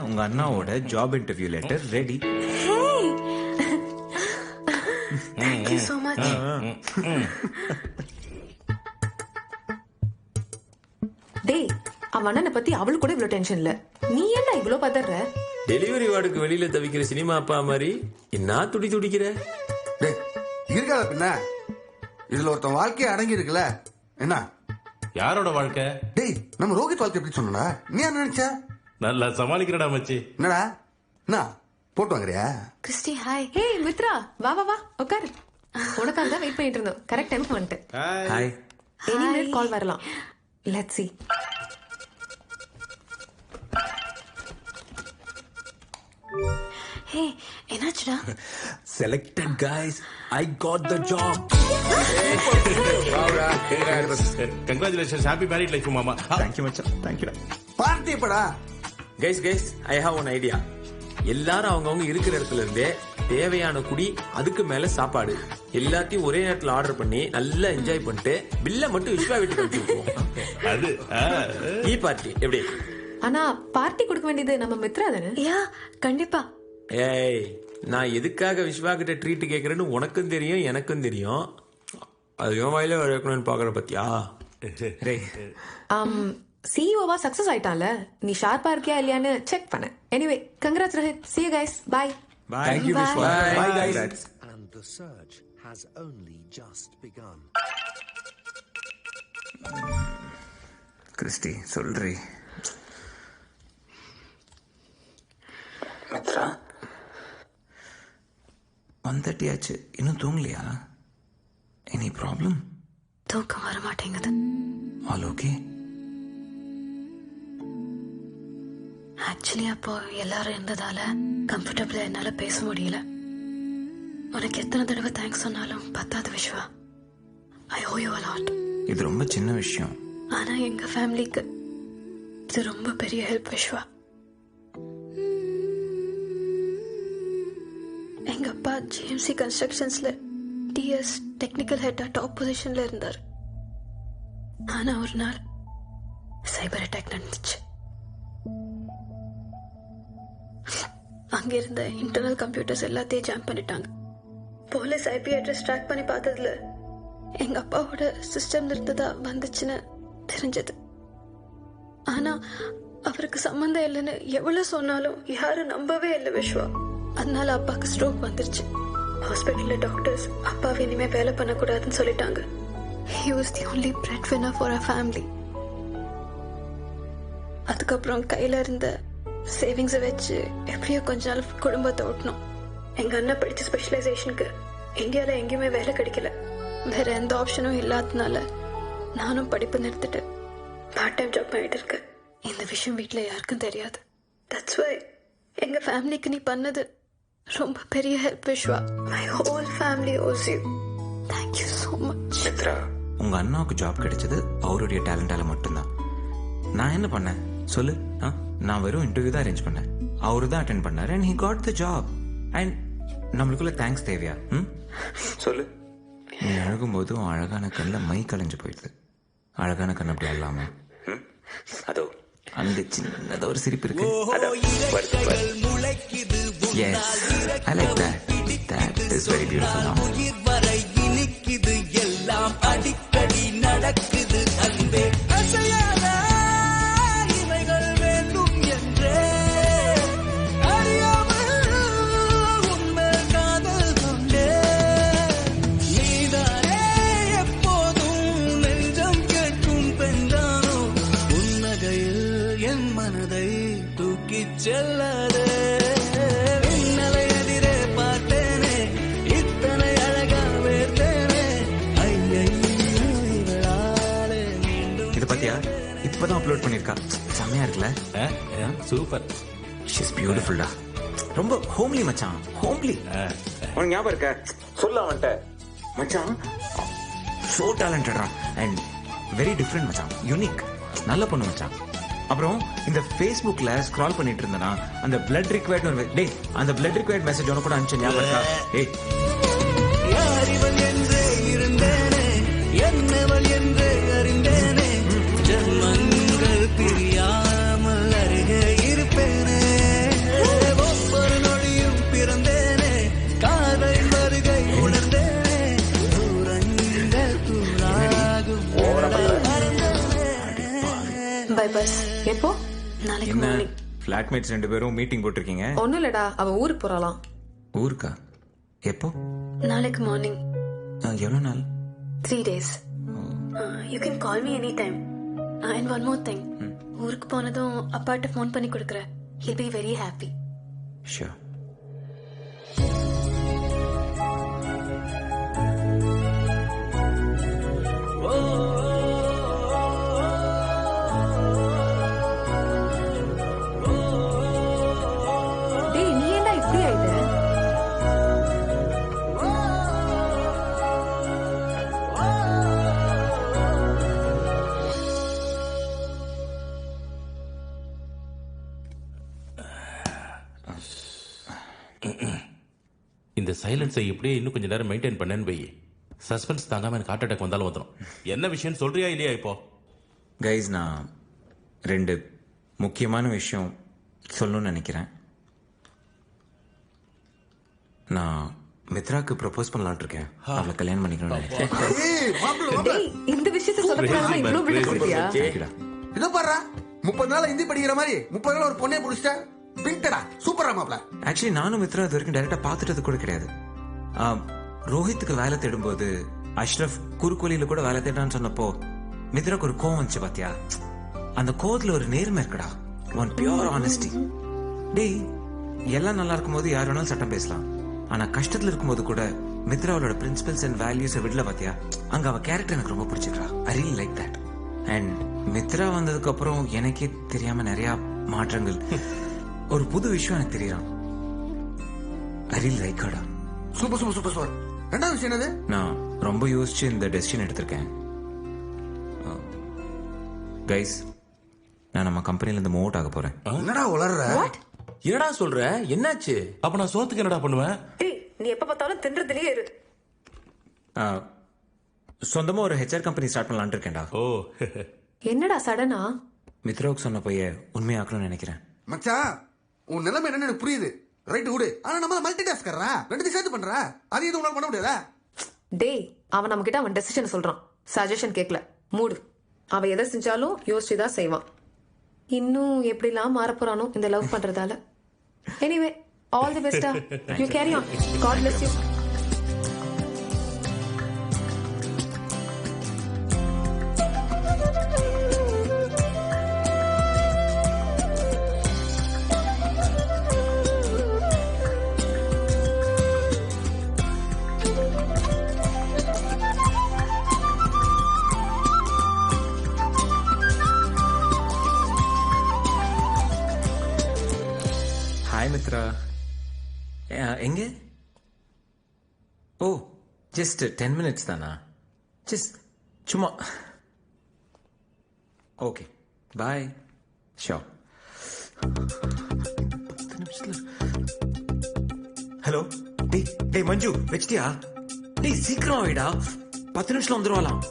உங்க அண்ணாவோட job interview letter ready. Thank you so much. டேய், அவன் அண்ணனை பத்தி அவளுக்கு கூட இவ்வளவு டென்ஷன் இல்ல. நீ ஏன்டா இவ்வளவு பதற? டெலிவரி வார்டுக்கு வெளியில தவிக்கிற சினிமா அப்பா மாதிரி என்ன துடிக்கிற? டேய் இருக்காத பின்ன, இதுல ஒருத்தன் வாழ்க்கையே அடங்கி இருக்குல்ல. என்ன யாரோட வாழ்க்கை? டேய் நம்ம ரோஹித் வாழ்க்கை எப்படி சொன்னா? நீ என்ன நினைச்ச? நல்லா சமாளிக்கிறடா மச்சி. என்னடா என்ன போட்டு வாங்குறியா? Christy hi. ஹே மித்ரா, வா வா வா உட்காரு. உனக்காக தான் வெயிட் பண்ணிட்டு இருந்தோம். கரெக்ட் டைமுக்கு வந்துட்டேன். ஹாய். எனி மினிட் கால் வரலாம். Let's see. ஹே என்னாச்சுடா? Selected guys, I got the job. Congratulations, happy married life மாமா. தேங்க்யூ மச்சான், தேங்க்யூ. பார்ட்டி எப்படா? Guys I have one idea. எல்லாரும் அவங்கவுங்க இருக்கிற இடத்துல இருந்தே தேவையான குடி, அதுக்கு மேல சாப்பாடு எல்லாத்தையும் ஒரே நேரத்துல ஆர்டர் பண்ணி நல்லா என்ஜாய் பண்ணிட்டு பில்ல மட்டும் விஸ்வா வீட்டுக்கு அனுப்பிடுவோம். அது ஈ பார்ட்டி எப்படி? ஆனா பார்ட்டி கொடுக்க வேண்டியது நம்ம மித்ரா தானே? யா கண்டிப்பா. ஏய், நான் எதுக்காக விஸ்வா கிட்ட ட்ரீட் கேக்குறேன்னு உனக்கும் தெரியும் எனக்கும் தெரியும். அது என் வாயில வைக்கணும்னு பாக்குற பத்தியா? சிஇஓவா சக்சஸ் ஆயிட்டான்ல, நீ ஷார்ப்பா இருக்கியா இல்லையான்னு செக் பண்ண. Anyway congrats Rohit. see you guys. bye. Thank you Vishwa. Bye guys. And the search has only just begun. Christy சொல்றி. மித்ரா 1:30 ஆச்சு, இன்னும் தூங்கலையா? Any problem? தூக்கம் வர மாட்டேங்குது. All okay? ஆக்சுவலி அப்போ எல்லாரும் இருந்ததால கம்ஃபர்டபிளா என்னால பேச முடியல. உனக்கு எத்தனை தடவை தேங்க்ஸ் சொன்னாலும் பத்தாது விஸ்வா. ஐ ஓ யூ a lot. இது ரொம்ப சின்ன விஷயம். ஆனா எங்க ஃபேமிலிக்கு இது ரொம்ப பெரிய ஹெல்ப் விஸ்வா. எங்க அப்பா ஜிஎம்சி கன்ஸ்ட்ரக்ஷன்ஸ்ல டிஎஸ் டெக்னிக்கல் ஹெட்டா டாப் பொசிஷன்ல இருந்தார். ஆனா ஒரு நாள் சைபர் அட்டாக் நடந்துச்சு. அங்க இருந்த இன்டர்னல் கம்ப்யூட்டர்ஸ் எல்லாத்தையும் ஜாம் பண்ணிட்டாங்க. போலீஸ் ஐபி அட்ரஸ் ட்ராக் பண்ணி பார்த்ததுல எங்க அப்பாவோட சிஸ்டம்ல இருந்ததா வந்துச்சுன்னு தெரிஞ்சது. ஆனா அவருக்கு சம்பந்தம் இல்லைன்னு எவ்வளவு சொன்னாலும் யாரும் நம்பவே இல்லை விஸ்வா. அதனால அப்பாக்கு ஸ்ட்ரோக் வந்துருச்சு. ஹாஸ்பிட்டல்ல டாக்டர்ஸ் அப்பாவை இனிமே வேலை பண்ணக்கூடாதுன்னு சொல்லிட்டாங்க. He was the only breadwinner for our family. அதுக்கப்புறம் கையில இருந்த சேவிங்ஸை வச்சு எப்படியோ கொஞ்ச நாள் குடும்பத்தை ஓட்டணும். எங்க அண்ணா படிச்ச ஸ்பெஷலைசேஷனுக்கு இந்தியால எங்கேயுமே வேலை கிடைக்கல. வேற எந்த ஆப்ஷனும் இல்லாதனால நானும் படிப்பு நிறுத்திட்டு பார்ட் டைம் ஜாப் பண்ணிட்டு இருக்கேன். இந்த விஷயம் வீட்டுல யாருக்கும் தெரியாது. That's why எங்க ஃபேமிலிக்கு நீ பண்ணது ரொம்ப பெரிய help Vishwa. My whole family owes you. Thank you so much. Mithra, உங்க அண்ணாவுக்கு ஜாப் கிடைச்சது அவருடைய டேலண்டால மட்டும்தான். நான் என்ன பண்ணேன் சொல்லு? நான் வெறும் இன்டர்வியூ தான் அரேஞ்ச் பண்ணேன். அவரு தான் அட்டென்ட் பண்ணாரு and he got the job. and நம்மளுக்குள்ள தேங்க்ஸ் தேவையா? சொல்லு. நீ அழகும்போது அழகான கண்ணில் மை கலைஞ்சு போயிடுது. அழகான கண் அப்படி அல்லாம அதோ அந்த சின்னத ஒரு சிரிப்பு இருக்கு. Yes, I like that. That is very beautiful now. எல்லாம் அடிக்கடி நடக்குது அன்பே. அசையாத இவைகள் வேண்டும் என்றே அறியாமல் உண்மை காதல் கொண்டே. நீதானே எப்போதும் நெஞ்சம் கேட்கும் பெண்தானோ. புன்னகையில் என் மனதை தூக்கிச் செல்லாதே. உன்னலை எதிரே பார்த்தேனே, இத்தனை அழகா வேர்த்தேனே. இது பாத்தியா? இப்பதான் அப்லோட் பண்ணிருக்கா. செம்மையா இருக்குல்ல? சூப்பர். ஷீஸ் பியூட்டிஃபுல்டா. ரொம்ப ஹோம்லி மச்சான், ஹோம்லி. உனக்கு ஞாபகம் இருக்க? சொல்ல அவன்கிட்ட மச்சான் சோ டேலண்டடா அண்ட் வெரி டிஃப்ரெண்ட் மச்சான், யூனிக். நல்ல பொண்ணு மச்சான். அப்புறம் இந்த ஃபேஸ்புக்ல ஸ்க்ரால் பண்ணிட்டு இருந்தனா அந்த பிளட் ரிக்வயர்ட் டேய், அந்த பிளட் ரிக்வயர்ட் மெசேஜ் உனக்கு கூட அனுப்பிச்ச ஞாபகம் இருக்கா? டேய், யாரிவள் என்றே இருந்தேனே, என்னவள் என்றே அறிந்தேனே. ஜன்மங்கள் பிரியாமல் அருகே இருப்பேனே. ஒவ்வொரு நொடியும் பிறந்தேனே, காதல் வருகை உணர்ந்தேனே. தூரங்கள் தூராகும் மறந்தேனே. Bye bye. பஸ் எப்போ? நாளைக்கு என்ன மார்னிங். ஃபிளாட்மேட்ஸ் 2 பேரும் மீட்டிங் போட்டிருக்கீங்க? ஒண்ணும் இல்லடா, அவ ஊருக்கு போறாளாம். ஊருக்கா? எப்போ? நாளைக்கு மார்னிங். எவ்வளவு நாள்? 3 days. You can call me anytime. And one more thing. ஊருக்கு போனதும் அப்பாட்ட ஃபோன் பண்ணி கொடுக்குறேன். He'll be very happy. Sure. டேய், நீ ஏன்டா இப்படி ஆயிட்ட? இந்த சைலன்ஸை இப்படியே இன்னும் கொஞ்ச நேரம் மெயின்டைன் பண்ணேன்னு வை. சஸ்பென்ஸ் தாங்காம எனக்கு ஹார்ட் அட்டாக் வந்தாலும் வந்துடும். என்ன விஷயம் சொல்றியா இல்லையா இப்போ? கைஸ், நான் 2 முக்கியமான விஷயம் சொல்லணும்னு நினைக்கிறேன். நான் மித்ராக்கு ப்ரப்போஸ் பண்ணலாம்னு இருக்கேன். அவளை கல்யாணம் பண்ணிக்கணும்னு நினைக்கிறேன். ஏய், மாப்பிள்ளை, மாப்பிள்ளை. டேய், இந்த விஷயத்தை சொல்லக்கூடாதுன்னா இவ்ளோ பில்டப் கொடுத்தியா? தேங்க்யூடா. இதோ பாரு, 30 நாள் ஹிந்தி படிக்கிற மாதிரி 30 நாள் ஒரு பொண்ணே புடிச்சிட்ட. பிங்டடா, சூப்பரா மாப்பிள்ள. ஆக்சுவலி நானும் மித்ரா இது வரைக்கும் டைரக்டா பார்த்துட்டது கூட கிடையாது. ரோஹித்துக்கு வேலை தேடும்போது அஷ்ரஃப் குறுக்கோலியில கூட வேலை தேடான்னு சொன்னப்போ மித்ராக்கு ஒரு கோவம் வந்துச்சு பாத்தியா? அந்த கோவத்துல ஒரு நேர்மை இருக்குடா. One pure honesty. டேய், எல்லாம் நல்லா இருக்கும் போது யார் வேணாலும் சட்டம் பேசலாம். ஆனா கஷ்டத்துல இருக்கும்போது கூட மித்ராவோட பிரின்சிபல்ஸ் அண்ட் வேல்யூஸ் விடல பாத்தியா? அங்க அவ கேரக்டர் எனக்கு ரொம்ப பிடிச்சிருக்கா. I really like that. And Mithra வந்ததுக்கு அப்புறம் எனக்கே தெரியாம நிறைய மாற்றங்கள், ஒரு புது விஷயம் எனக்கு தெரியறான். I really like her. Super super super super. ரெண்டாவது விஷயம் என்னது? நான் ரொம்ப யோசிச்சு இந்த டெசிஷன் எடுத்திருக்கேன். கைஸ், நான் நம்ம கம்பெனில இருந்து மூவ் அவுட் ஆக போறேன். என்னடா உளர்ற? என்னடா சொல்ற? என்னாச்சு? அப்ப நான் சோத்துக்கு என்னடா பண்ணுவேன்? டேய், நீ எப்ப பார்த்தாலும் தின்றதுலயே இரு. சொந்தமா ஒரு ஹெச்ஆர் கம்பெனி ஸ்டார்ட் பண்ணலாம்னு இருக்கேன்டா. ஓ, என்னடா சடனா? மித்ராவுக்கு சொன்ன பைய உண்மையாக்கணும்னு நினைக்கிறேன். மச்சான், உன் நிலைமை என்னன்னு எனக்கு புரியுது. ரைட் விடு. ஆனா நம்ம மல்டி டாஸ்க் கர்றா. ரெண்டு சேர்த்து பண்றா. அது இது உன்னால பண்ண முடியாதா? டேய், அவன் நம்ம கிட்ட அவன் டெசிஷன் சொல்றான். சஜஷன் கேட்கல. மூடு. அவ எதை செஞ்சாலும் யோசிச்சுதான் செய்வான். இன்னும் எப்படிலாம் மாறப்போறானோ இந்த லவ் பண்றதால. எனிவே, ஆல் தி பெஸ்டா. You carry on. God bless you. Hi Mithra. எங்க? ஓ, ஜஸ்ட் 10 minutes தானா? ஜஸ்ட் சும்மா. Okay, bye. ஷோர். ஹலோ. டேய் டேய் மஞ்சு, வெச்சிட்டியா? டேய் சீக்கிரம் வைடா. 10 நிமிஷத்துல வந்துருவாளாம்.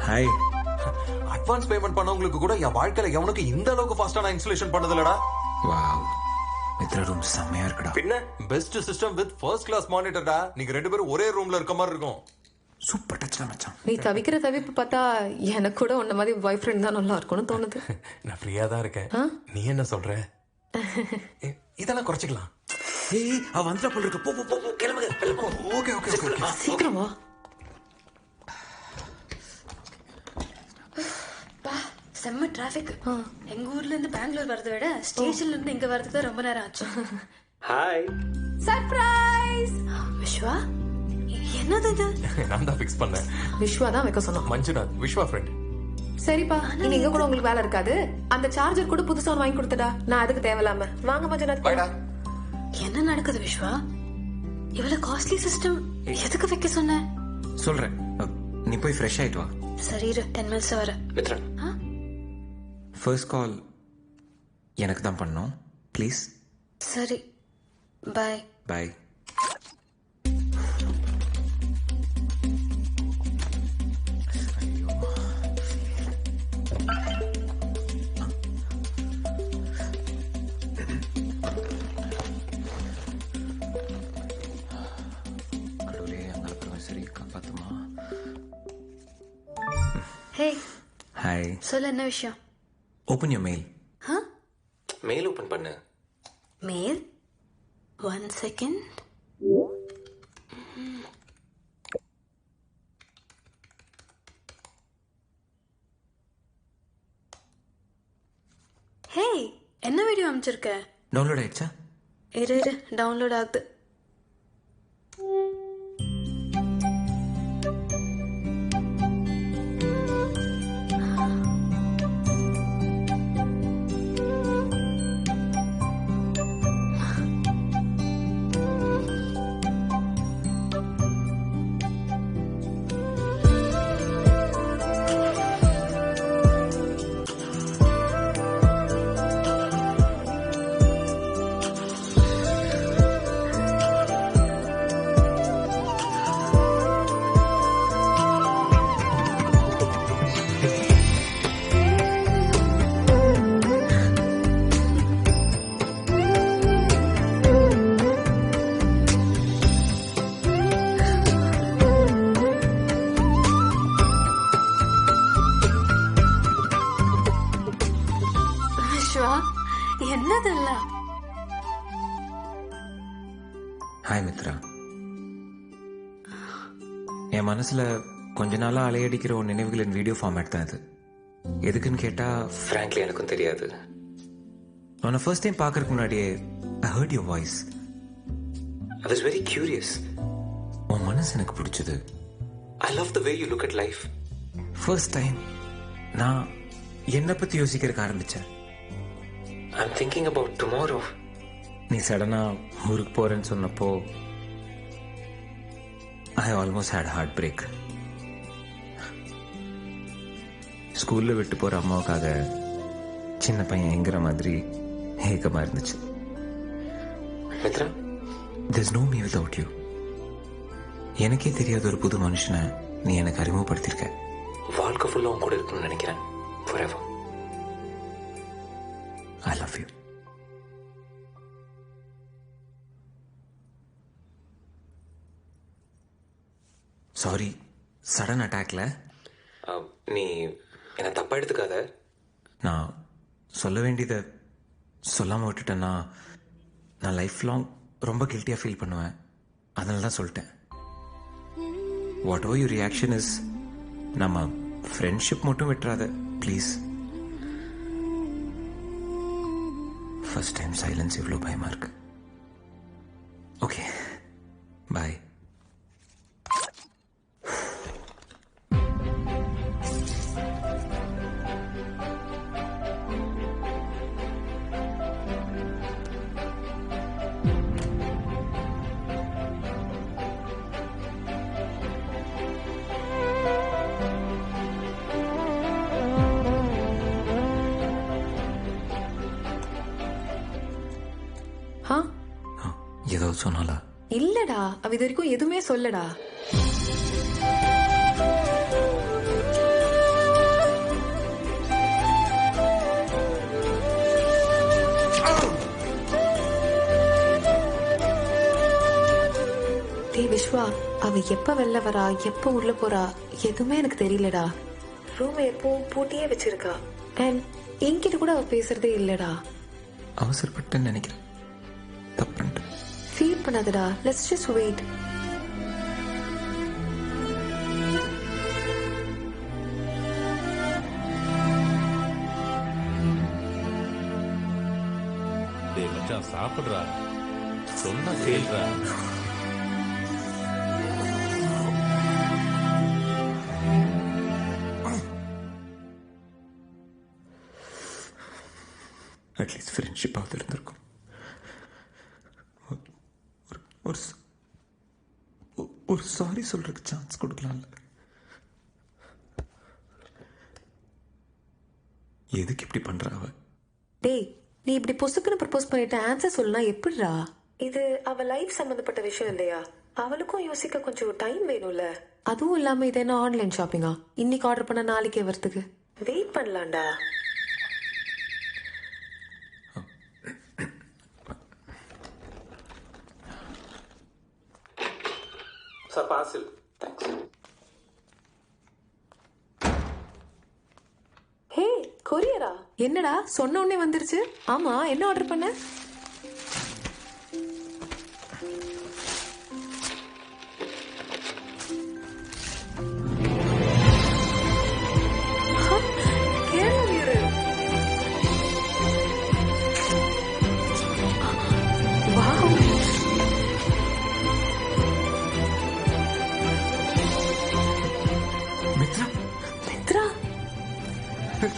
ஹாய். அட்வான்ஸ் பேமெண்ட் பண்ணவங்களுக்கு கூட என் வாழ்க்கையில எவனுக்கு இந்த அளவுக்கு ஃபாஸ்டா நான் இன்ஸ்டாலேஷன் பண்ணதில்லடா. வாவ், மித்ரா ரூம் செம்மையா இருக்குடா. பின்ன best system with first class மானிட்டர்டா. நீங்க 2 பேரும் ஒரே ரூம்ல இருக்க மாதிரி இருக்கும். சூப்பர் டச் மச்சான். நீ தவிக்கிற தவிப்பு பார்த்தா எனக்கு கூட உன்ன மாதிரி பாய் ஃப்ரெண்ட் தான் நல்லா இருக்கும்னு தோணுது. நான் ஃப்ரீயா தான் இருக்கேன். நீ என்ன சொல்ற? இதெல்லாம் குறைச்சிக்கலாம். ஏய், அவ வந்துட்டா போல இருக்கு. போ போ போ, கிளம்புங்க. Okay okay okay. சீக்கிரம் வா. செம்ம டிராபிக். எங்க ஊர்ல இருந்து பெங்களூர் வரதை விட ஸ்டேஷன்ல இருந்து இங்க வரதுக்கு ரொம்ப நேரம் ஆச்சு. ஹாய். சர்ப்ரைஸ். விஸ்வா, என்னது இது? நான் தான் ஃபிக்ஸ் பண்ணேன். விஸ்வா தான் வைக்க சொன்னான். மஞ்சுநாத், விஸ்வா ஃப்ரெண்ட். சரிப்பா, நீங்க கூட உங்களுக்கு வேலை இருக்காது. அந்த சார்ஜர் கூட புதுசா ஒன்று வாங்கி கொடுத்துடா. நான் அதுக்கு தேவையில்லாம. வாங்க மஞ்சநாத். பைடா. என்ன நடக்குது விஸ்வா? இவ்வளவு காஸ்ட்லி சிஸ்டம் எதுக்கு வைக்க சொன்ன? சொல்றேன், நீ போய் ஃப்ரெஷ் ஆயிட்டு வா. சரி, 10 minutes வர. மித்ரா, ஃபர்ஸ்ட் கால் எனக்கு தான் பண்ணணும், ப்ளீஸ். சரி, பாய். பாய். Hey hi. சொல்ல என்ன விஷயம்? Open your mail. ஹ மெயில் ஓப்பன் பண்ணு. Mail 1 second. ஹே என்ன வீடியோ அனுப்பிச்சிருக்க? டவுன்லோட் ஆயிடுச்சா? இரு டவுன்லோட் ஆகுது. என்னதல்ல? ஹாய் மித்ரா. என் மனசுல கொஞ்ச நாளா அலையடிக்கிற ஒரு நினைவுகளின் வீடியோ ஃபார்மேட் தான் இது. எதுக்குன்னு கேட்டா ஃப்ராங்க்லி எனக்கும் தெரியாது. உன்னை ஃபர்ஸ்ட் டைம் பார்க்கறதுக்கு முன்னாடியே I heard your voice. I was very curious. உன் மனசு எனக்கு பிடிச்சது. I love the way you look at life. First time நான் என்னை பத்தி யோசிக்கிறதுக்கு ஆரம்பிச்சேன். I'm thinking about tomorrow. நீ சடனா ஊருக்கு போறேன்னு சொன்னப்போ I almost had heart break. ஸ்கூல்ல விட்டு போற அம்மாவுக்காக சின்ன பையன் என்கிற மாதிரி ஏக்கமா இருந்துச்சு. Mitra, there's no me without you. எனக்கே தெரியாத ஒரு புது மனுஷனை நீ எனக்கு அறிமுகப்படுத்திருக்க. வாழ்க்கை ஃபுல்லா உன் கூட இருக்கணும்னு நினைக்கிறேன். forever. I love you. Sorry, sudden அட்டாக்ல. நீ என்னை தப்பா எடுத்துக்காத. நான் சொல்ல வேண்டியதை சொல்லாமல் விட்டுட்டேன்னா நான் லைஃப் லாங் ரொம்ப கில்ட்டியாக ஃபீல் பண்ணுவேன். அதனால தான் சொல்லிட்டேன். Whatever your reaction is, நம்ம ஃப்ரெண்ட்ஷிப் மட்டும் விட்டுறாத ப்ளீஸ். ஃபர்ஸ்ட் டைம் சைலன்ஸ் இவ்வளோ பயமா இருக்கு. Okay bye. ஏதாவது சொன்னாலா? இல்லடா, அவ இது வரைக்கும் எதுவுமே சொல்லடா. டேய் விஸ்வா, அவ எப்ப வெளில வரா, எப்ப உள்ள போறா எதுவுமே எனக்கு தெரியலடா. ரூம் எப்பவும் பூட்டியே வச்சிருக்கா. அண்ட் என்கிட்ட கூட அவ பேசுறதே இல்லடா. அவசரப்பட்டேன்னு நினைக்கிறேன். தப்புண்டு ஃபீல் பண்ணாதடா. Let's just wait. டேய் மச்சான் சாப்பிடுறா, சொன்னா கேள்றா. அட்லீஸ்ட் ஃப்ரெண்ட்ஷிப்பாவது இருந்திருக்கும். ஒரு சாரி சொல்றதுக்கு சான்ஸ் கொடுக்கலாம்ல. எதுக்கு இப்படி பண்ற அவ? டேய், நீ இப்படி பொசுக்குன்னு ப்ரப்போஸ் பண்ணிட்டு ஆன்சர் சொல்லலாம் எப்படிடா? இது அவ லைஃப் சம்பந்தப்பட்ட விஷயம் இல்லையா? அவளுக்கும் யோசிக்க கொஞ்சம் டைம் வேணும்ல. அதுவும் இல்லாம இது என்ன ஆன்லைன் ஷாப்பிங்கா? இன்னைக்கு ஆர்டர் பண்ண நாளைக்கே வரதுக்கு வெயிட் பண்ணலாம்டா. Sir parcel. தேங்க்ஸ். கொரியரா? என்னடா சொன்ன உடனே வந்துருச்சு. ஆமா, என்ன ஆர்டர் பண்ண?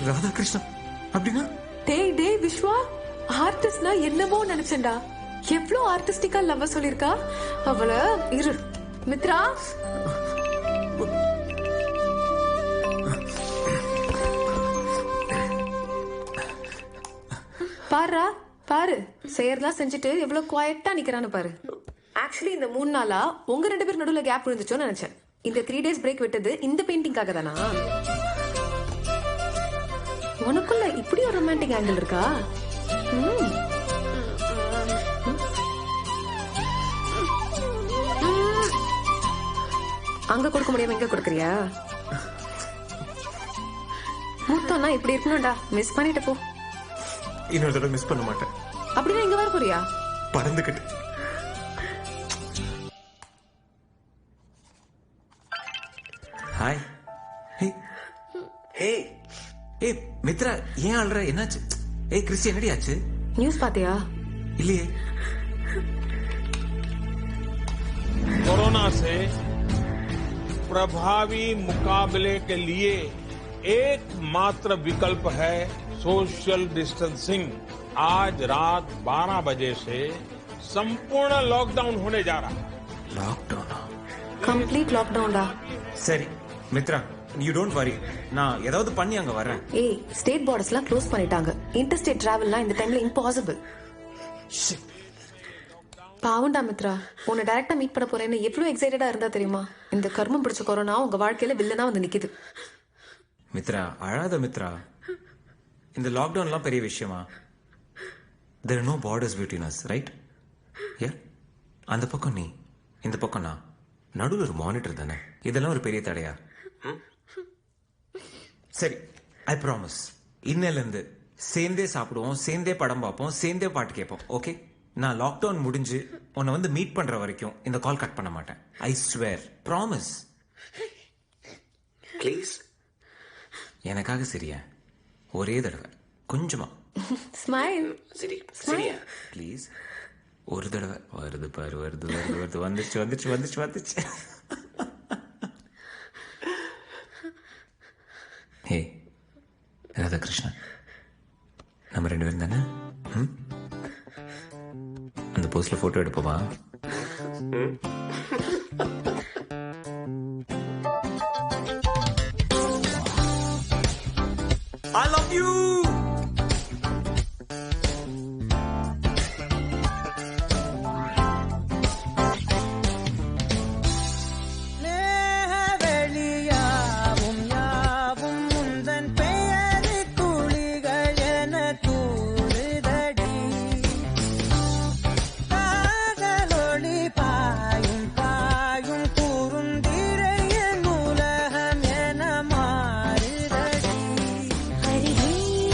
ராதாகிருஷ்ணன் அப்படின்னா? டேய் டேய் விஸ்வா, ஆர்டிஸ்ட்னா என்னமோ நினைச்சேன்டா. எவ்வளவு ஆர்டிஸ்டிக்கா லவ் சொல்லிருக்கா அவள. இரு மித்ரா. பாரு பாரு, செயர்லாம் செஞ்சுட்டு எவ்வளவு குவாய்ட்டா நிக்கிறான்னு பாரு. ஆக்சுவலி இந்த 3 நாளா உங்க 2 பேர் நடுவுல கேப் விழுந்துச்சோன்னு நினைச்சேன். இந்த 3 days பிரேக் விட்டது இந்த பெயிண்டிங்காக தானா? உனக்குள்ள இப்படி ஒரு ரொமான்டிக் ஆங்கிள் இருக்கா? அங்க கொடுக்க முடியாம எங்க கொடுக்கறியா? மூத்தம்னா இப்படி இருக்கணும்டா. மிஸ் பண்ணிட்டு போ. இன்னொரு தடவை மிஸ் பண்ண மாட்டேன். அப்படின்னா இங்க வர போறியா? பறந்துக்கிட்டு. ஹாய். ஹே ஏ மித்ரா, ஏன் ஆள்ற? என்னாச்சு? ஏய் கிறிஸ்டி, என்னடி ஆச்சு? நியூஸ் பாத்தியா? இல்லையே. कोरोना से प्रभावी मुकाबले के लिए एकमात्र विकल्प है सोशल डिस्टेंसिंग। आज रात 12 बजे से संपूर्ण लॉकडाउन होने जा रहा है। லாக்டவுனா? கம்ப்ளீட் லாக்டவுன்டா. சரி மித்ரா, யூ டோன்ட் வரி. நான் ஏதாவது பண்ணி அங்க வரேன். ஏய், ஸ்டேட் பார்டர்ஸ்லாம் க்ளோஸ் பண்ணிட்டாங்க. இன்டர்ஸ்டேட் டிராவல்லாம் இந்த டைம்ல இம்பாசிபிள். பாவண்டா மித்ரா, உன்னை டைரக்டா மீட் பண்ண போறேன்னு எவ்வளவு எக்ஸைட்டடா இருந்தா தெரியுமா? இந்த கர்மம் பிடிச்ச கொரோனா உங்க வாழ்க்கையில வில்லனா வந்து நிக்குது. மித்ரா, அழாத மித்ரா. இந்த லாக்டவுன்லாம் பெரிய விஷயமா? there are no borders between us, right? yeah, அந்த பக்கம் நீ, இந்த பக்கம் நான், நடுவில் ஒரு மானிட்டர் தானே. இதெல்லாம் ஒரு பெரிய தடையா? சரி, ஐ ப்ராமிஸ், இன்னையில இருந்து சேர்ந்தே சாப்பிடுவோம், சேர்ந்தே படம் பார்ப்போம், சேர்ந்தே பாட்டு கேட்போம். ஓகே? நான் லாக்டவுன் முடிஞ்சு உன்னை வந்து மீட் பண்ற வரைக்கும் இந்த கால் கட் பண்ண மாட்டேன். I swear. ப்ராமிஸ். ப்ளீஸ். எனக்காக சரியா? ஒரே தடவை, கொஞ்சமா ஸ்மைல். சரி சரியா? ப்ளீஸ் ஒரு தடவை. வருது பாரு, வருது வருது வருது, வந்துச்சு வந்துச்சு வந்துச்சு வந்துச்சு. ஹே ராதாகிருஷ்ணன், நம்ம 2 பேரும் தானே? அந்த போஸ்ட்ல போட்டோ எடுப்போமா? I love you. Hari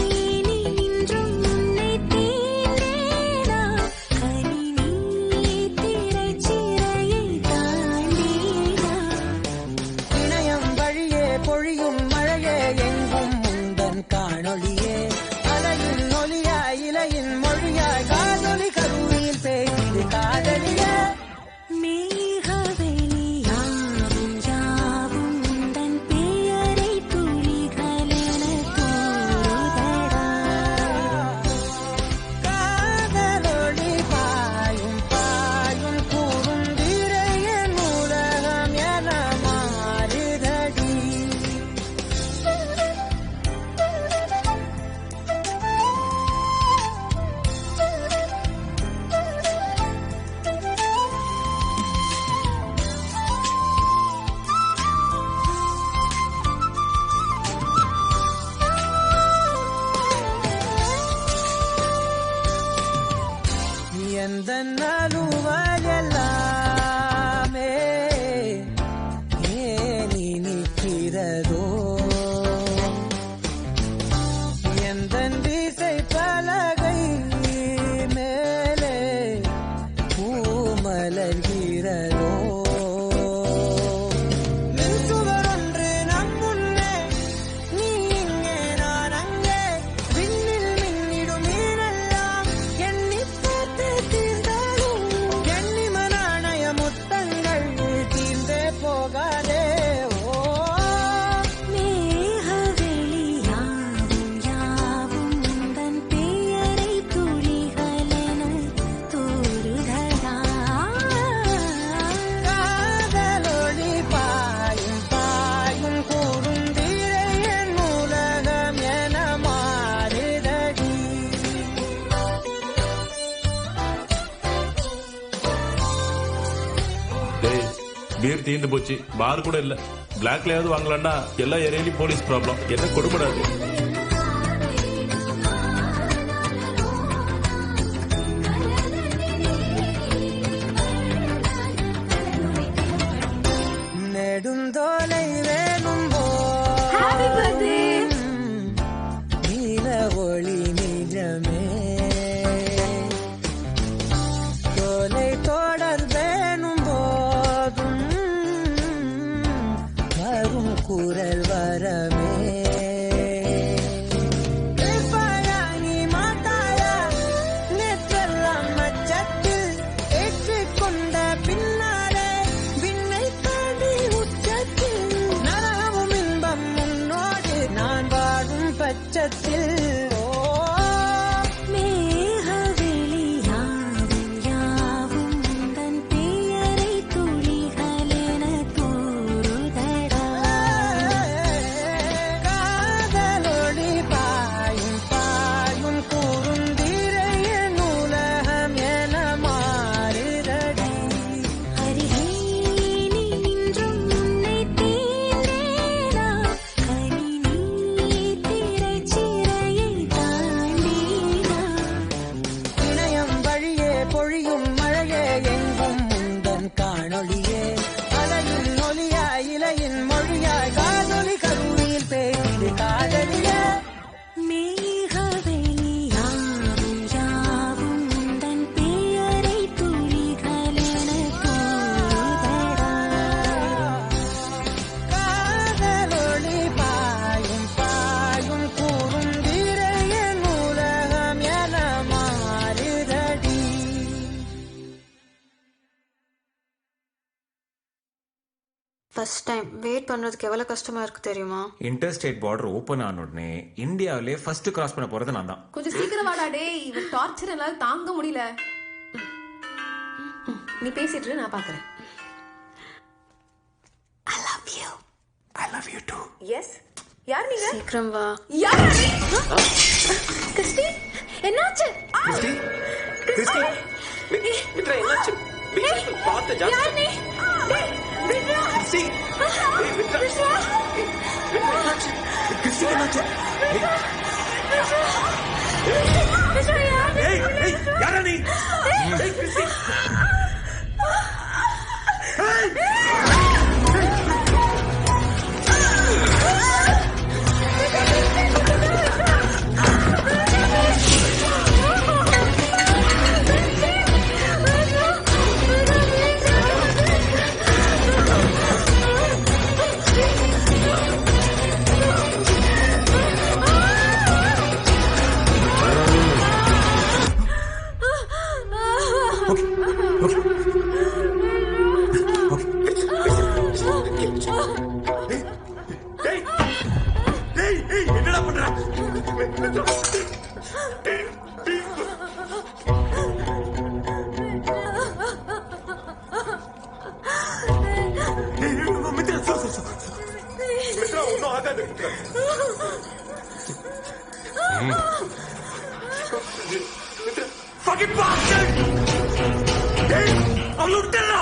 beer தீந்து போச்சு, பார் கூட இல்ல. பிளாக்லயாவது வாங்கலாம்னா எல்லா ஏரியாலையும் போலீஸ் ப்ராப்ளம். என்ன கொடுக்கூடாது. நெடுந்தோலை வேணும் போ நீல ஒளி நிஜமே தோலை தொடர் வேணும் போதும் வரும் குரல் வரமே ஃபர்ஸ்ட் டைம் வெயிட் பண்றதுக்கு எவ்வளவு கஷ்டமா இருக்கு தெரியுமா? இன்டர்ஸ்டேட் பார்டர் ஓபன் ஆன உடனே இந்தியாவிலே ஃபர்ஸ்ட் கிராஸ் பண்ண போறது நான் தான். கொஞ்சம் சீக்கிரம் வாடா டேய், இவன் டார்ச்சர் எல்லாம் தாங்க முடியல. நீ பேசிட்டு இரு, நான் பாக்குறேன். I love you. I love you too. Yes. யார் நீங்க? சீக்கிரம் வா. யார் நீ? கிறிஸ்டி, என்னாச்சு? கிறிஸ்டி, கிறிஸ்டி, மித்ரா என்னாச்சு? பார்த்து ஜாக்கிரதை. யார் நீ? டேய், விட்ரா. கிறிஸ்டி, டேய் மித்ரா. விட்ரா. மித்ரா என்னாச்சு? கிறிஸ்டி என்னாச்சு? விட்ரா யார்? ஏய், ஏய், யாரா நீ? ஏய் கிறிஸ்டி. என்னடா பண்ற? மித்ரா ஒன்னும் ஆகாது. Mitra fucking bastard! Hey, அவளை விட்டுடா.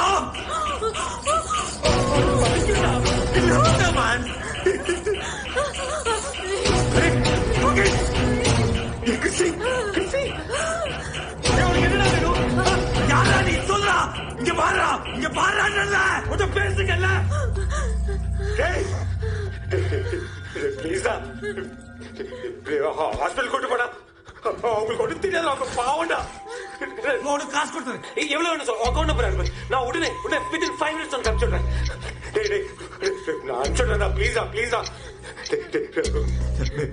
இல்ல man. கிறிஸ்டி, கிறிஸ்டி, என்னடா வேணும்? யாரா நீ சொல்றா? இங்க பாருடா, இங்க பாருடா, கொஞ்சம் பேசுங்கல்ல. டேய் ப்ளீஸா ஹாஸ்பிட்டல் கூட்டு போடா. அவங்களுக்கு ஒன்றும் தெரியாது, அவங்க பாவண்டா. உனக்கு காசு கொடுத்துரு. எவ்வளவு வேணும் சார்? அக்கௌண்ட் நம்பர் அனுப்பு. நான் உடனே வித்தின் 5 minutes வந்து அனுப்பிச்சுடுறேன். நான் அனுப்பிச்சுடுறேன்டா, ப்ளீஸா ப்ளீஸா.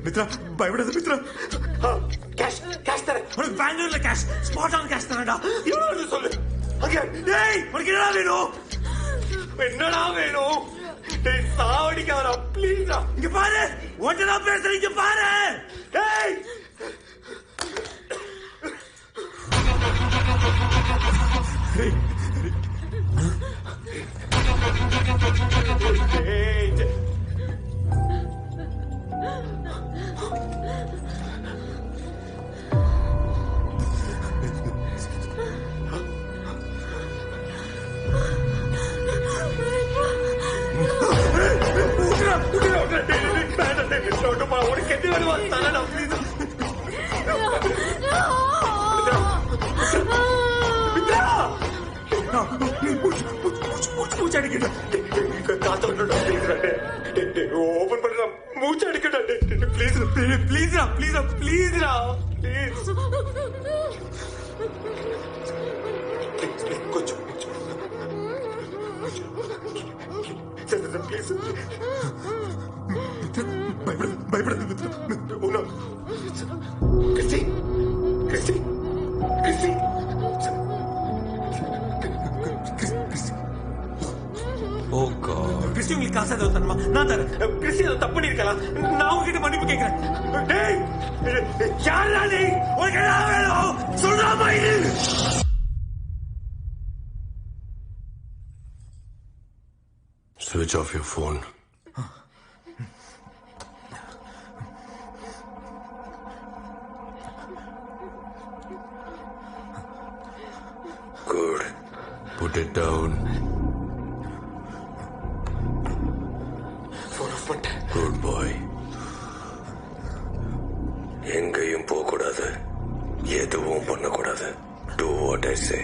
மித்ரா பயப்படாத மித்ரா. கேஷ் கேஷ் தரேன் உனக்கு. பெங்களூர்ல கேஷ், ஸ்பாட் ஆன் கேஷ் தரேன்டா. எவ்வளவு சொல்லு. ஓகே. டேய் உனக்கு என்னடா வேணும்? என்னடா வேணும்? டேய் சாவடிக்காதடா ப்ளீஸா. இங்க பாரு, ஒன்றா பேசுறேன், இங்க பாரு. டேய் உனக்கு எது வேணுமா தரடா ப்ளீஸ். மூச்சு அடிக்கடா ஓபன் பண்றா மூச்சு அடிக்கடா ப்ளீஸ் ப்ளீஸ்ரா ப்ளீஸ்ரா ப்ளீஸ்ரா ப்ளீஸ் கொஞ்சம் ப்ளீஸ் பயப்படாது கிறிஸ்டி கிறிஸ்டி கிறிஸ்டி ஓ காட். கிறிஸ்டி உங்களுக்கு காசு ஏதாவது தரணுமா? நான் தரேன். கிறிஸ்டி ஏதாவது தப்பு பண்ணிருக்கலாம். நான் உங்ககிட்ட மன்னிப்பு கேட்கிறேன். டேய் யாரா நீ? உனக்கு என்ன வேணும் சொல்றாமா இது? Switch off your phone. Good. Put it down. Phone off பண்ணிட்டேன். Good boy. எங்கேயும் போக கூடாது, எதுவும் பண்ணக்கூடாது. Do what I say.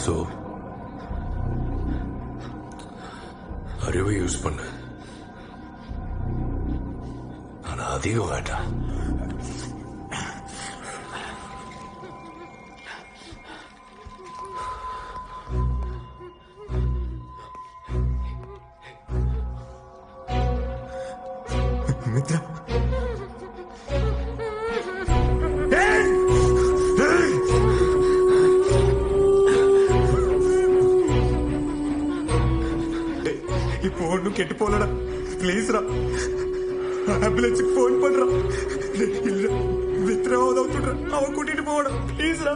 So, அறிவை யூஸ் பண்ண, ஆனா அதிகம் வேண்டாம். மித்ரா இப்போ ஒன்னும் கெட்டு போலடா பிளீஸ்ரா ஆம்புலன்ஸுக்கு போன் பண்றான் இல்ல மித்ராவை விட்டுடுறா அவன் கூட்டிட்டு போவடா பிளீஸ்ரா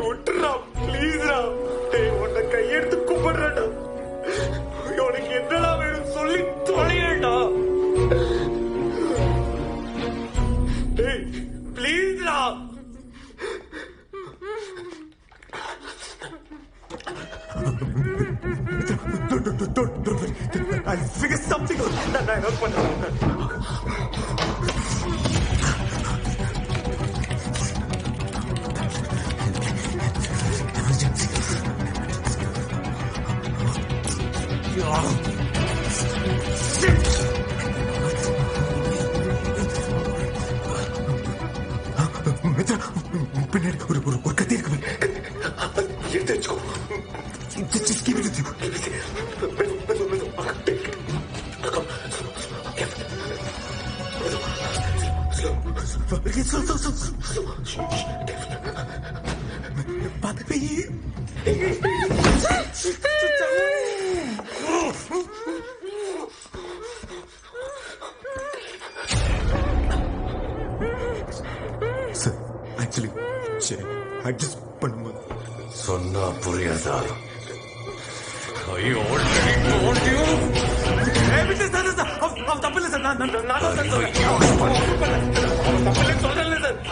விட்டுறா பிளீஸ்ரா உன்னை கையெடுத்து கூப்பிடுறாடா உனக்கு என்னடா வேணும் சொல்லி தொலையடா பிளீஸ்ரா Don't worry. I'll figure something out. நான் என்ன பண்றேன்? பின்னாடி ஒரு கத்தி இருக்கு எடுத்து வச்சுக்கோ. Just give it to you. Sir, actually, adjust பண்ணும்போது சொன்னா புரியாதா?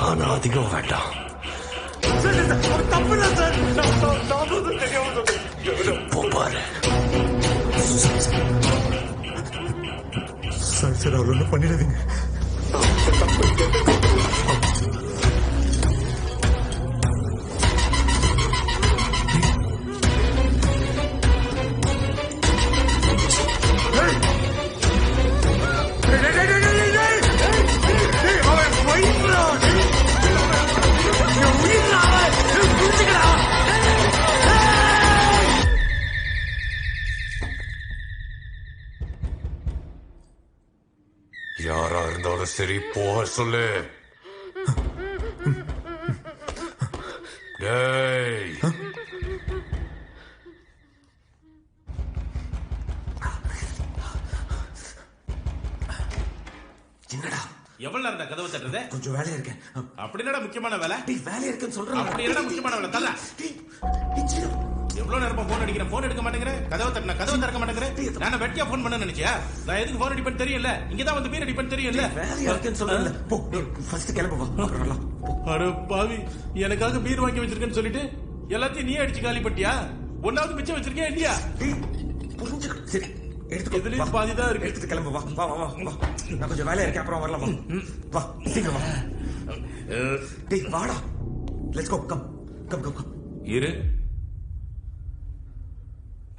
ஆனா அதிகம் வேண்டாம். பாரு சார் அவர் ஒன்றும் பண்ணிடாதீங்க. யாரா இருந்தாலும் சரி போக சொல்லு. டேய் என்னடா எவ்வளவு நேரம் கதவை தட்டுறது? கொஞ்சம் வேலையா இருக்கேன். அப்படி என்னடா முக்கியமான வேலை? வேலையா இருக்குன்னு சொல்றேன். அப்படி என்னடா முக்கியமான வேலை? தல எவ்வளவு நேரமா போன் அடிக்கிறேன், போன் எடுக்க மாட்டேங்கிற, கதவை தட்டின கதவை திறக்க மாட்டேங்கிற. நான் வெட்டியா போன் பண்ண நினைச்சியா? நான் எதுக்கு போன் அடிப்பேன்னு தெரியல, இங்கதான் வந்து மீன் அடிப்பேன்னு தெரியல. வேலையா இருக்குன்னு சொல்றேன். போ ஃபர்ஸ்ட் கிளம்பு. அட பாவி, எனக்காக பீர் வாங்கி வச்சிருக்கேன்னு சொல்லிட்டு எல்லாத்தையும் நீ அடிச்சு காலி பட்டியா? ஒன்னாவது மிச்சம் வச்சிருக்கேன் இல்லையா? புரிஞ்சு சரி எடுத்துக்கோ. பாதி தான் இருக்கு. எடுத்துட்டு கிளம்பு. வா வா வா வா. நான் கொஞ்சம் வேலையா இருக்கேன், அப்புறம் வரலாம். வா சீக்கிரம் வா. டேய் வாடா. Let's go. Come come come come. இரு,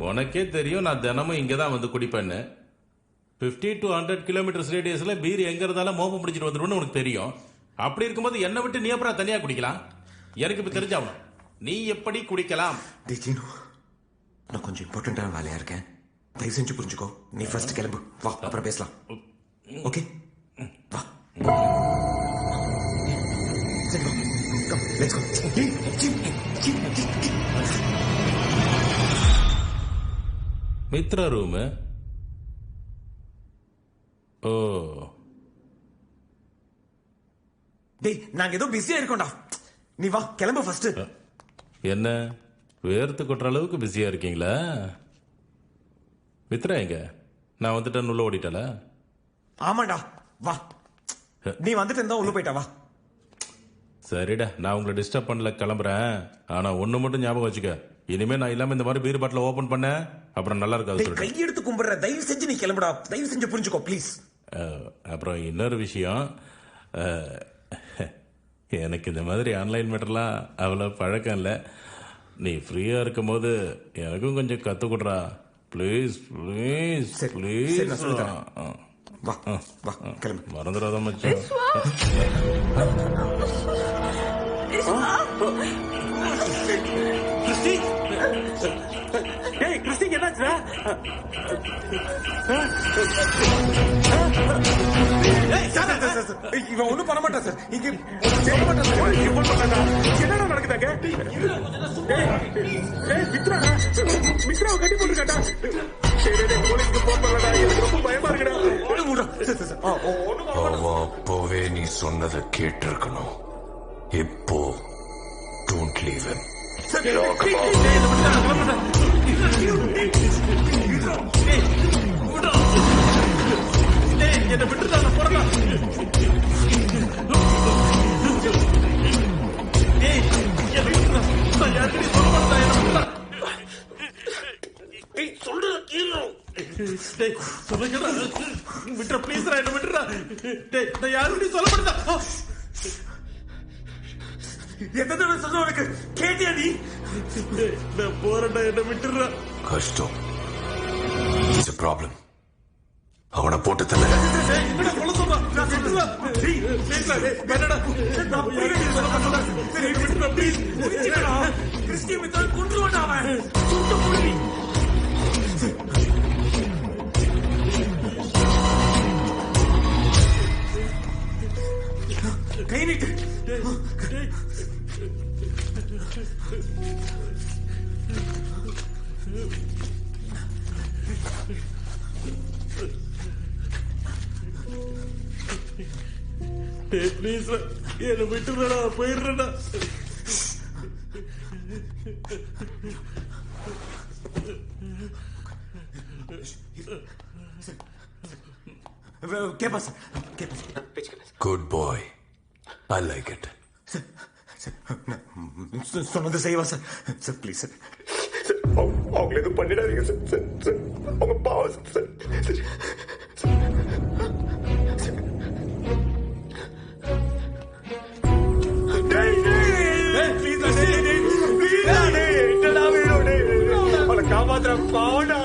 உனக்கே தெரியும் நான் தினமும் இங்க தான் வந்து குடிப்பேன்னு. 50 to 100 கிலோமீட்டர்ஸ் ரேடியஸ்ல பீர் எங்க இருந்தாலும் மோப்பம் பிடிச்சிட்டு வந்துருன்னு உனக்கு தெரியும். அப்படி இருக்கும்போது என்னை விட்டு நீ அப்புறம் தனியா குடிக்கலாம்? எனக்கு இப்ப தெரிஞ்சாகணும், நீ எப்படி குடிக்கலாம்? ஜீனு, நான் கொஞ்சம் இம்பார்ட்டன்டான வேலையா இருக்கேன், தயவு செஞ்சு புரிஞ்சுக்கோ. நீ ஃபர்ஸ்ட் கிளம்பு. வா, அப்புறம் பேசலாம். ஓகே வா. சரி வா. Come let's go. Mithra room. Oh டேய், நாங்க ஏதோ பிஸியா இருக்கோம்டா. நீ வா, கிளம்பு ஃபர்ஸ்ட். என்ன வேர்த்து கொட்டுற அளவுக்கு பிஸியா இருக்கீங்களா? மித்ரா எங்க? நான் வந்துட்டேன் உள்ள ஓடிட்டால? ஆமாண்டா, வா. நீ வந்துட்டு இருந்தா உள்ள போயிட்டா. வா. சரிடா, நான் உங்களை டிஸ்டர்ப் பண்ணல, கிளம்புறேன். ஆனா ஒண்ணு மட்டும் ஞாபகம் வச்சுக்க, இனிமே நான் இல்லாம இந்த மாதிரி பீர் பாட்டில் ஓபன் பண்ண அப்புறம் நல்லா இருக்காது. கையெடுத்து கும்பிடுற, தயவு செஞ்சு நீ கிளம்புடா. தயவு செஞ்சு புரிஞ்சுக்கோ ப்ளீஸ். அப்புறம் இன்னொரு விஷயம், எனக்கு இந்த மாதிரி ஆன்லைன் மேட்டர்லாம் அவ்வளோ பழக்கம் இல்லை. நீ ஃப்ரீயா இருக்கும் போது எனக்கும் கொஞ்சம் கத்து கொடுறா ப்ளீஸ் ப்ளீஸ் ப்ளீஸ். வா வா கிளம்பு. மறந்துடாத மச்சான். கிறிஸ்டி, ஏய் கிறிஸ்டிக்கு என்னாச்சுடா? இவன் ஒண்ணும் பண்ண மாட்டான் சார். இங்க செய்ய மாட்டான் சார். இவன் பண்ணாடா. என்னடா நடக்குதாங்க? மித்ராவை கட்டி போட்டுருக்காடா. போலீஸ்க்கு போன் பண்ணலடா, எனக்கு ரொம்ப பயமா இருக்குடா. அப்போவே நீ சொன்னதை கேட்டிருக்கணும். இப்போ டோன்ட் லீவ் ஹிம். என்ன விட்டுடா, போறா. விட்டுற ப்ளீஸ், என்ன விட்டுறா. நான் யாருக்கும் சொல்ல மாட்டேன். எத்தனை தடவை சொல்ல உனக்கு? கேட்டியா நீ? நான் போறேன்டா, என்ன விட்டுறா. கஷ்டம். It's a problem. அவனை போட்டு தள்ள. என்னடா சொல்ல சொல்றான்? நான் சொல்றேன். ப்ளீஸ் வேணடா. நான் சொல்ல மாட்டேன். சரி விட்டுறா ப்ளீஸ். புரிஞ்சுக்கடா. கிறிஸ்டி மித்ரா கொன்றுவான்டா அவன். சுட்டு புடி. கை நீட்டு. ப்ளீஸ் என்ன விட்டுறா, போயிடுறா. கேப்பா sir. Good bye, I like it. சொன்னது செய்வா சார். Sir please sir. அவங்க எதுவும் பண்ணிடாதீங்க சார். அவங்க பாவம் சார். காப்பாற்ற பாவனா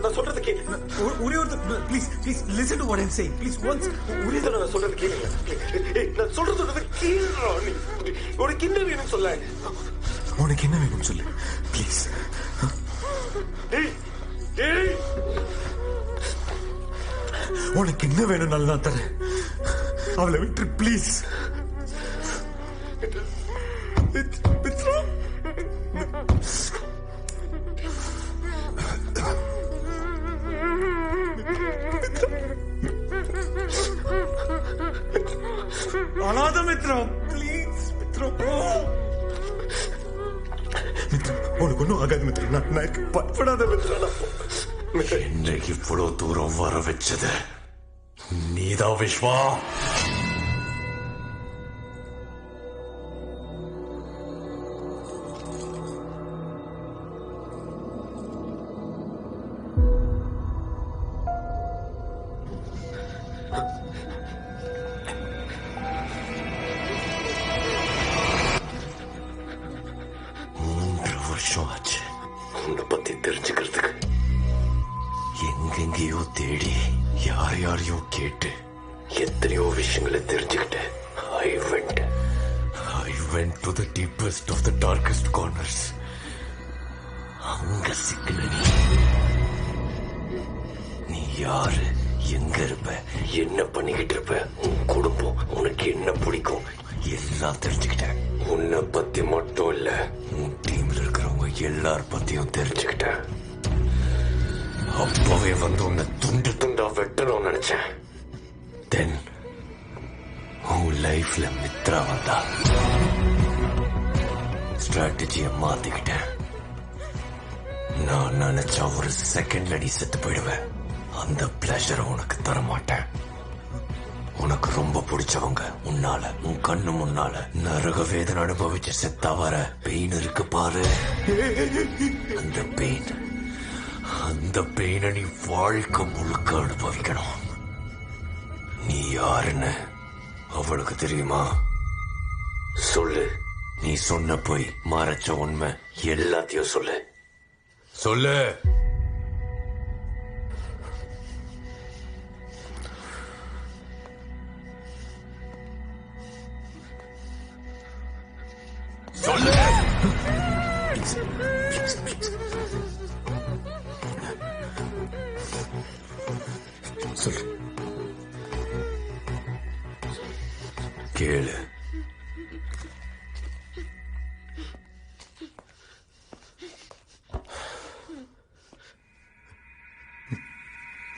நான் சொல்றது கேளு. ஒரே ஒரு please please listen to what I am saying. Please once ஒரே தடவை நான் சொல்றது கேளுங்க. நான் சொல்றது கேளுடா. நீ உனக்கு என்ன வேணும் சொல்ல. உனக்கு என்ன வேணும் சொல்லு ப்ளீஸ். உனக்கு என்ன வேணும்னாலும் நான் தரேன். அவளை விட்டு ப்ளீஸ். அனாத மித்ரா, ப்ளீஸ் மித்ரா. உனக்கு ஒன்றும் ஆகாது மித்ரா. நான் பயப்படாத மித்ரா. என்னை இவ்வளவு தூரம் வர வச்சது நீதான் விஸ்வா. ஆச்சு உன்னை பத்தி தெரிஞ்சுக்கிறதுக்கு. எங்கெங்கேயோ தேடி யார் யாரையோ கேட்டு எத்தனையோ விஷயங்களை தெரிஞ்சுக்கிட்டேன். I went to the deepest of the darkest corners. அங்க சிக்கல நீ யாரு, எங்க இருப்ப, என்ன பண்ணிக்கிட்டு இருப்ப, உன் குடும்பம், உனக்கு என்ன பிடிக்கும் எல்லாம் தெரிஞ்சுக்கிட்டேன். உன்னை பத்தி மட்டும் இல்ல, உன் டீம்ல இருக்கிறவங்க எல்லார் பத்தியும் தெரிஞ்சுக்கிட்டேன். அப்பவே வந்து உன்னை துண்டு துண்டா வெட்டணும்னு நினைச்சேன். தென் உன் லைஃப்ல மித்ரா வந்தா. ஸ்ட்ராட்டஜியை மாத்திக்கிட்டேன். நான் நினைச்சா ஒரு செகண்ட்ல நீ செத்து போயிடுவேன். அந்த பிளஷரை உனக்கு தர மாட்டேன். உனக்கு ரொம்ப பிடிச்சவங்க உன்னால, உன் கண்ணு முன்னால நரக வேதனை அனுபவிச்சு செத்தா வர பெயின் இருக்கு பாரு. அந்த பெயினை நீ வாழ்க்கை முழுக்க அனுபவிக்கணும். நீ யாருன்னு அவளுக்கு தெரியுமா? சொல்லு. நீ சொன்ன போய் மறைச்ச உண்மை எல்லாத்தையும் சொல்லு. சொல்லு. சொல்லு. சொல்லு. கேளு.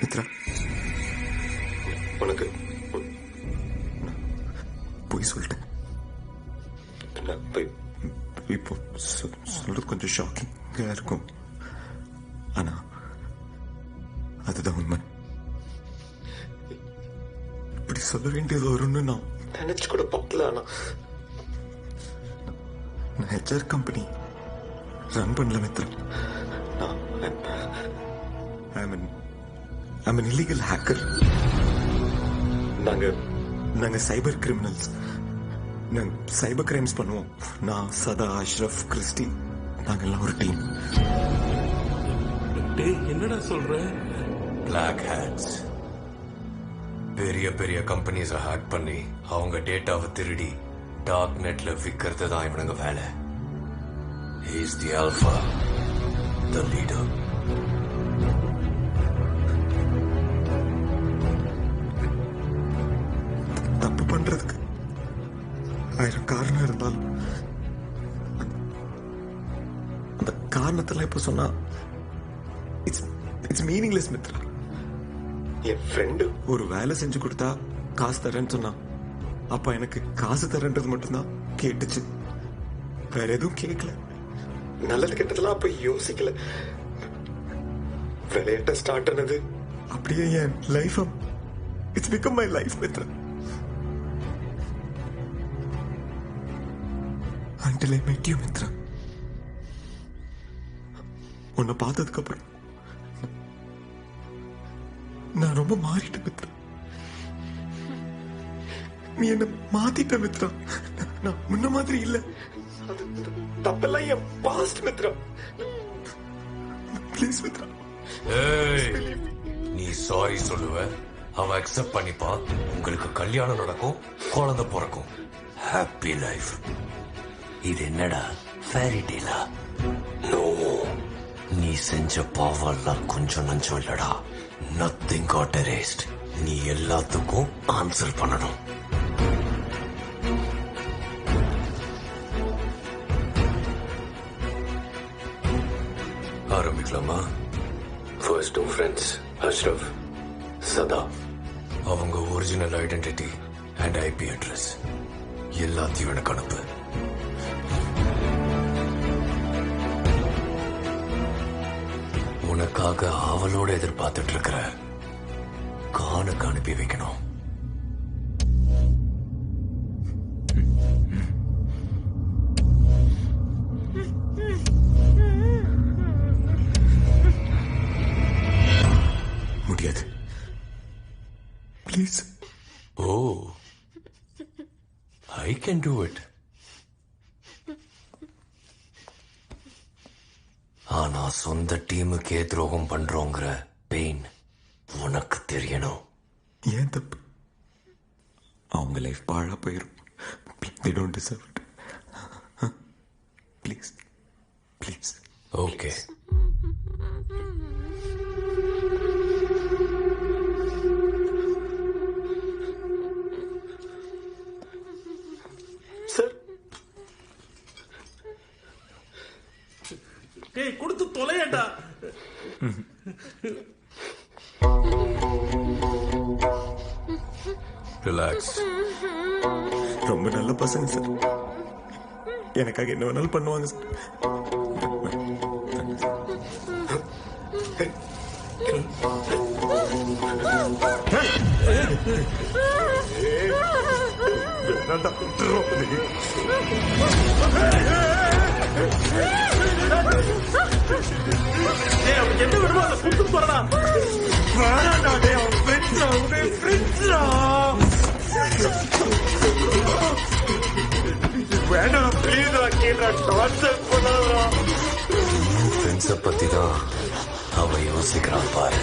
மித்ரா, உனக்கு போய் சொல்லிட்டேன். இப்போ சொல்றது கொஞ்சம் ஷாக்கிங்கா இருக்கும். ஆனா அதுதான் உண்மை. இப்படி சொல்ல வேண்டியது வரும்னு நான் நினைச்சு கூட பார்க்கல. ஆனா நான் HR கம்பெனி ரன் பண்ணல Mitra. I'm an illegal hacker. நாங்க சைபர் கிரிமினல்ஸ். நாங்க சைபர் கிரைம்ஸ் பண்ணுவோம். நான், சதா, அஷ்ரஃப், கிறிஸ்டி, நாங்கெல்லாம் ஒரு டீம். என்னடா சொல்ற? பிளாக் ஹேட்ஸ் பெரிய பெரிய கம்பெனிஸை ஹேக் பண்ணி அவங்க டேட்டாவை திருடி டார்க் நெட்ல விற்கிறது தான் இவனுங்க வேலை. He is the alpha, the leader. தப்பு பண்றதுக்கு 1000 காரணம் இருந்தாலும் அந்த காரணத்தெல்லாம் இப்ப சொன்னா இட்ஸ் மீனிங்லெஸ் மித்ரா. என் ஃப்ரெண்டு ஒரு வேலை செஞ்சு கொடுத்தா காசு தரேன்னு சொன்னா, அப்ப எனக்கு காசு தரேன்றது மட்டும்தான் கேட்டுச்சு. வேற எதுவும் கேட்கல. நல்லது கெட்டதெல்லாம் அப்ப யோசிக்கல. விளையாட்ட ஸ்டார்ட் ஆனது அப்படியே என் life. It's become my life Mithra. Until I met you, Mithra. உன்னை பார்த்ததுக்கு அப்புறம் நான் ரொம்ப மாறிட்டேன் மித்ரா. நீ என்ன மாத்திட்ட மித்ரா. நான் முன்ன மாதிரி இல்ல. தப்பெல்லாம் என் பாஸ்ட் மித்ரா. ப்ளீஸ் மித்ரா. நீ சாரி சொல்லுவ, அவ அக்செப்ட் பண்ணிப்பா. உங்களுக்கு கல்யாணம் நடக்கும், குழந்தை பிறக்கும். Happy life. இது என்னடா ஃபேரி டேலா? நோ, நீ செஞ்ச பாவெல்லாம் கொஞ்சம் நஞ்சம் இல்லடா. Nothing got erased. நீ எல்லாத்துக்கும் ஆன்சர் பண்ணணும். ஆரம்பிக்கலாமா? ஃபர்ஸ்ட் 2 ஃப்ரெண்ட்ஸ் அஷ்ரஃப், சதா. அவங்க original identity and IP address எல்லாத்தையும் எனக்கு அனுப்பு. உனக்காக ஆவலோட எதிர்பார்த்துட்டு இருக்கிற கானுக்கு அனுப்பி வைக்கணும். முடியாது. Please. Oh, I can do it. ஆனா சொந்த டீமுக்கே துரோகம் பண்றோங்கிற பெயின் உனக்கு தெரியணும். ஏன் தப்பு? அவங்க லைஃப் பாழா போயிரும். They don't deserve it. Please. Please. Okay. Sir, டேய் கொடுத்து தொலையடா. ரிலாக்ஸ். ரொம்ப நல்ல பசங்க சார். எனக்காக என்ன வேணாலும் பண்ணுவாங்க சார். என்ன வேணுமோ அதை கொடுத்து போறா. வேணாண்டா, டேய் அவன் ஃப்ரெண்ட்ஸ்ரா, அவன் ஃப்ரெண்ட்ஸ்ரா. வேணாம் ப்ளீஸ்ரா, கேட்றா, டார்ச்சர் பண்ணாதடா. ஃப்ரெண்ட்ஸை பத்தி தான் அவன் யோசிக்கிறான் பாரு.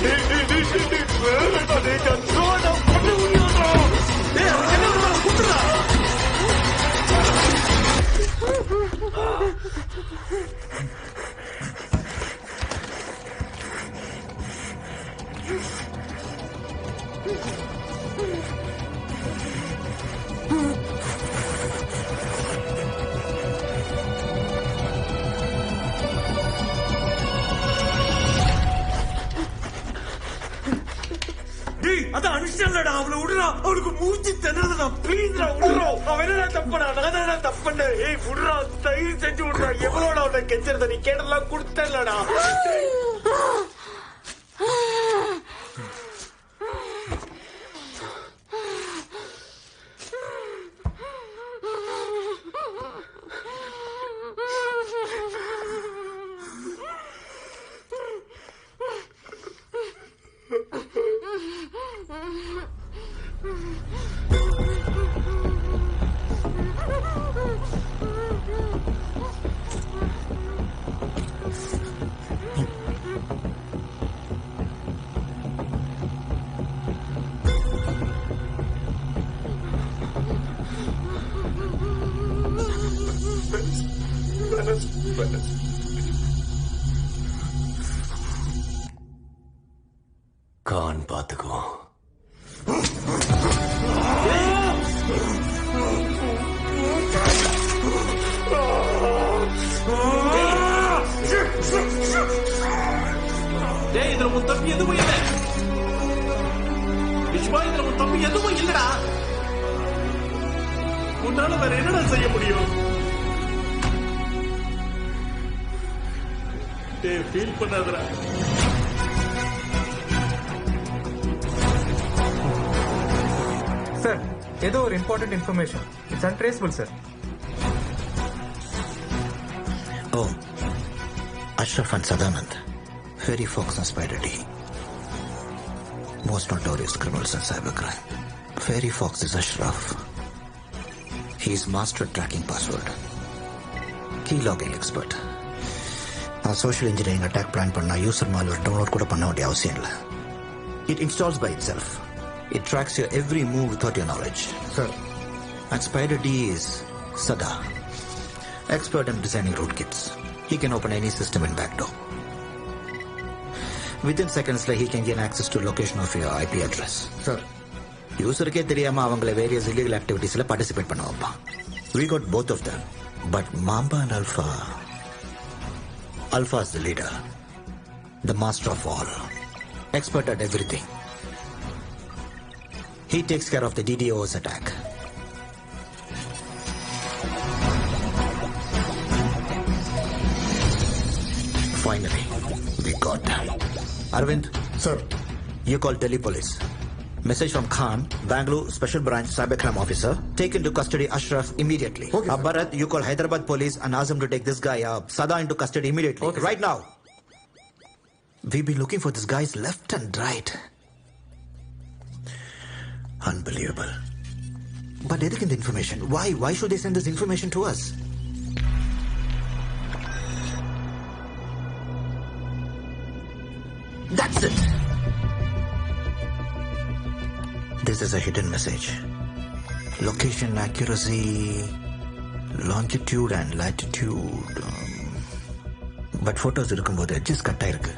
வேணாண்டா, டேய் கண்ட்ரோலா பண்ண முடியாதுடா. டேய் அவன் என்ன வேணுமோ கொடுத்துடா. அதான் அனுஷ்டா, அவளை விடுறா. அவளுக்கு மூச்சு திணறதுடா. ப்ளீஸ்ரா விடுறா. அவன் என்ன தப்படா, நான் என்ன தப்பண்ண. ஏய் விடுறா, தயவு செஞ்சு விடுறா. எவ்வளோடா அவனை கெச்சிருந்த, நீ கேட்டெல்லாம் கொடுத்தலடா. கான் பாத்துக்கோ. டேய் இதுல உன் தம்பி எதுவும் இல்லை. விஸ்வா, இதுல உன் தம்பி எதுவும் இல்லடா. உன்னால வேற என்னடா செய்ய முடியும்? டேய் ஃபீல் பண்ணாதடா. சார், ஏதோ ஒரு important information. It's untraceable sir. Oh, Ashraf and Sadanand, Fairy Fox and Spider D. Most notorious criminals in cybercrime. Fairy Fox is Ashraf. He is master at tracking password. Key logging expert. Social engineering attack plan பண்ணா user malware download கூட பண்ண வேண்டிய அவசியம் இல்லை. It installs by itself. It tracks your every move without your knowledge. Sir. And Spider D is Sada, expert in designing rootkits. He can open any system in backdoor. Within seconds, he can gain access to location of your IP address. Sir. யூசருக்கே தெரியாம அவங்கள various illegal ஆக்டிவிட்டீஸ்ல participate பண்ண வைப்பான். We got both of them. But Mamba and Alpha is the leader. The master of all. Expert at everything. He takes care of the DDoS attack. Finally, we got them. Arvind. Sir. You call Delhi police. Message from Khan, Bangalore Special Branch Cybercrime Officer. Take into custody Ashraf immediately. Okay, sir. Bharat, you call Hyderabad police and ask them to take this guy, Sada, into custody immediately. Okay, right now. We've been looking for this guys left and right. Unbelievable. But edhukku the information? Why should they send this information to us? That's it. This is a hidden message. Location accuracy, longitude and latitude. But photos irukumbodhu edges cut aayirukku.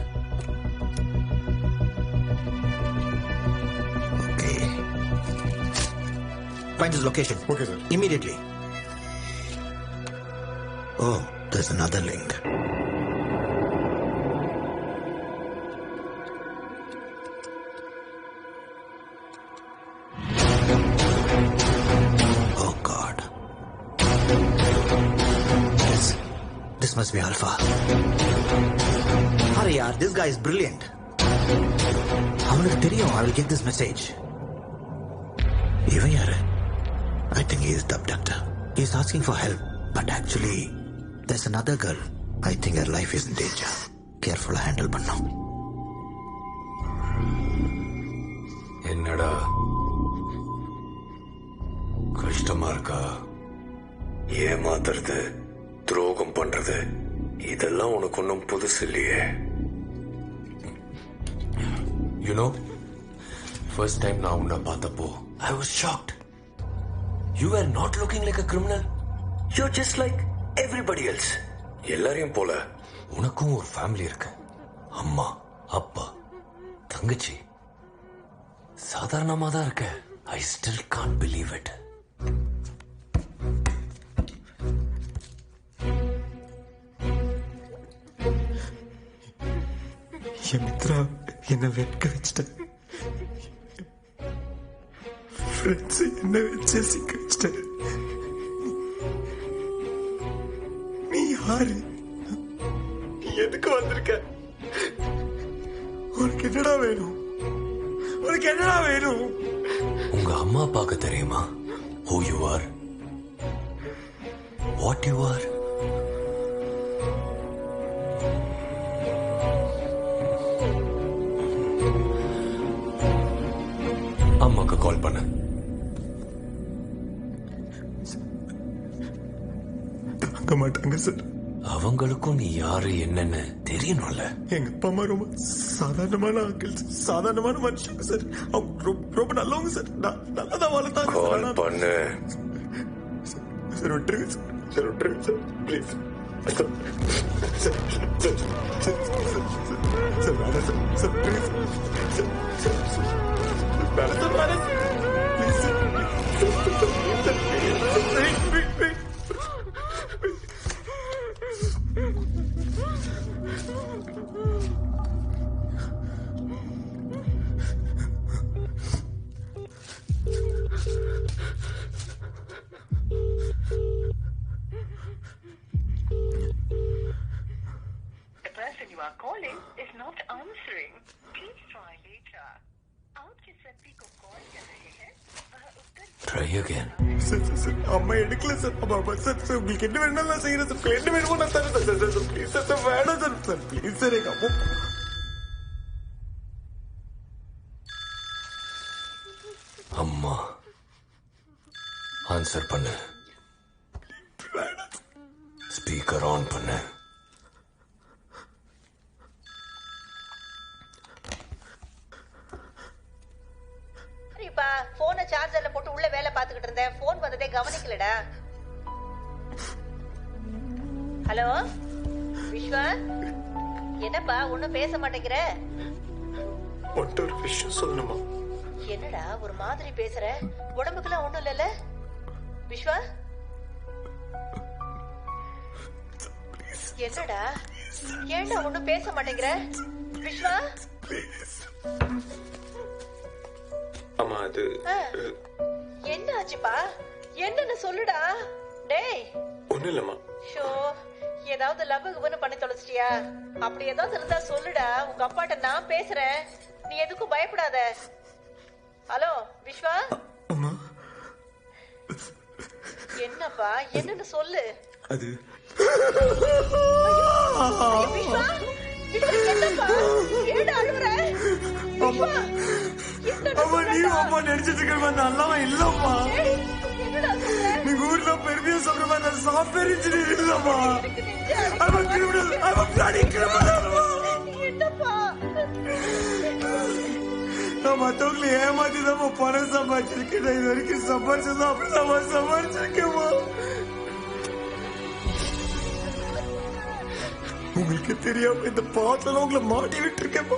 Okay. Find his location. Okay, sir. Immediately. Oh, there's another link. This must be Alpha. Hurry, yaar. This guy is brilliant. அவனுக்கு தெரியும் I will get this message. இவன் யாரு? I think he is the abductor. He is asking for help. But actually, there's another girl. I think her life is in danger. Carefully handle பண்ணோம். என்னடா கஷ்டமா இருக்கா? ஏமாத்துறது, துரோகம் பண்றது, இதெல்லாம் உனக்கு ஒன்றும் புதுசு இல்லையே. You know, first time நான் உன்னை பார்த்தப்போ I was shocked. You were not looking like a criminal. You're just like everybody else. எல்லாரையும் போல உனக்கும் ஒரு ஃபேமிலி இருக்கு. அம்மா, அப்பா, தங்கச்சி. சாதாரணமா தான் இருக்க. I still can't believe it. என் மித்ரா என்ன வெட்க வச்சிட்டேன். ஃப்ரெண்ட்ஸ் என்ன வச்சு சிக்க வச்சிட்டேன். நீ யாரு? நீ எதுக்கு வந்திருக்க? உனக்கு என்னடா வேணும்? உனக்கு என்னடா வேணும்? உங்க அம்மா அப்பாக்கு தெரியுமா who you are, what you are? அம்மாக்கு கால் பண்ண. தாங்க மாட்டாங்க சார். அவங்களுக்கும் நீ யாரு என்னன்னு தெரியணும்ல. எங்க அப்பா அம்மா ரொம்ப சாதாரணமான ஆட்கள், சாதாரணமான மனுஷங்க சார். அவங்க ரொம்ப நல்லவங்க சார். நல்லதான் வளர்த்தாங்க. கால் பண்ணு. சார் விட்டுருங்க சார். சார் விட்டுருங்க சார் ப்ளீஸ். சார் வேணாம் சார். Sir please. சார் வேணாம் சார். வேணாம் please sir. calling is not answering. Please try later. आप जिस व्यक्ति को कॉल कर रहे हैं वह उत्तर Try again. சார் அம்மா எடுக்கல சார். அம்மா சார் சார் உங்களுக்கு என்ன வேணாலும் நான் செய்யறேன் சார். என்ன வேணுமோ நான் தரேன் sir. Sir sir please sir. Sir வேணாம் சார். Sir please sir. எங்க அம்மா அம்மா ஆன்சர் பண்ணு. ஸ்பீக்கர் ஆன் பண்ணு. போனை சார்ஜர்ல போட்டு உள்ள வேலை பார்த்துக்கிட்டு இருந்தேன். போன் வந்ததே கவனிக்கலடா. ஹலோ விஸ்வா, என்னப்பா ஒன்னும் பேச மாட்டேங்கிற? உன்கிட்ட ஒரு விஷயம் சொல்லணுமா? என்னடா ஒரு மாதிரி பேசுற? உடம்புக்குலாம் ஒண்ணும் இல்லைல்ல விஸ்வா? என்னடா ஏன்டா ஒண்ணும் பேச மாட்டேங்கிற விஸ்வா? அம்மா அது என்ன ஆச்சுப்பா? என்னன்னு சொல்லுடா. டேய் ஒண்ணும் இல்லம்மா. ஷோ ஏதாவது லவ்வுன்னு பண்ணி தொலைச்சிட்டியா? அப்படி ஏதாவது இருந்தா சொல்லுடா. உங்க அப்பாட்ட நான் பேசுறேன், நீ எதுக்கும் பயப்படாத. ஹலோ விஸ்வா. என்னப்பா என்னன்னு சொல்லு. அது விஸ்வா என்னப்பா ஏன்டா அழுவுற? விஸ்வா அம்மா நீ அம்மா நினைச்சிட்டு இருக்க நல்லா இல்லம்மா. என்னடா சொல்ற? நீங்க ஊர்ல பெருமையா சொல்ற மாதிரி நான் சாஃப்ட்வேர் இன்ஜினியர் இல்லம்மா. I'm a criminal. I'm a bloody criminal. என்னப்பா நான் மத்தவங்களை ஏமாத்தி தான் பணம் சம்பாதிச்சிருக்கேன். நான் இது வரைக்கும் சம்பாதிச்சதும் அப்படிதான் சம்பாதிச்சிருக்கேம்மா. உங்களுக்கு தெரியாம இந்த பாத்துல உங்களை மாட்டி விட்டு இருக்கேன்.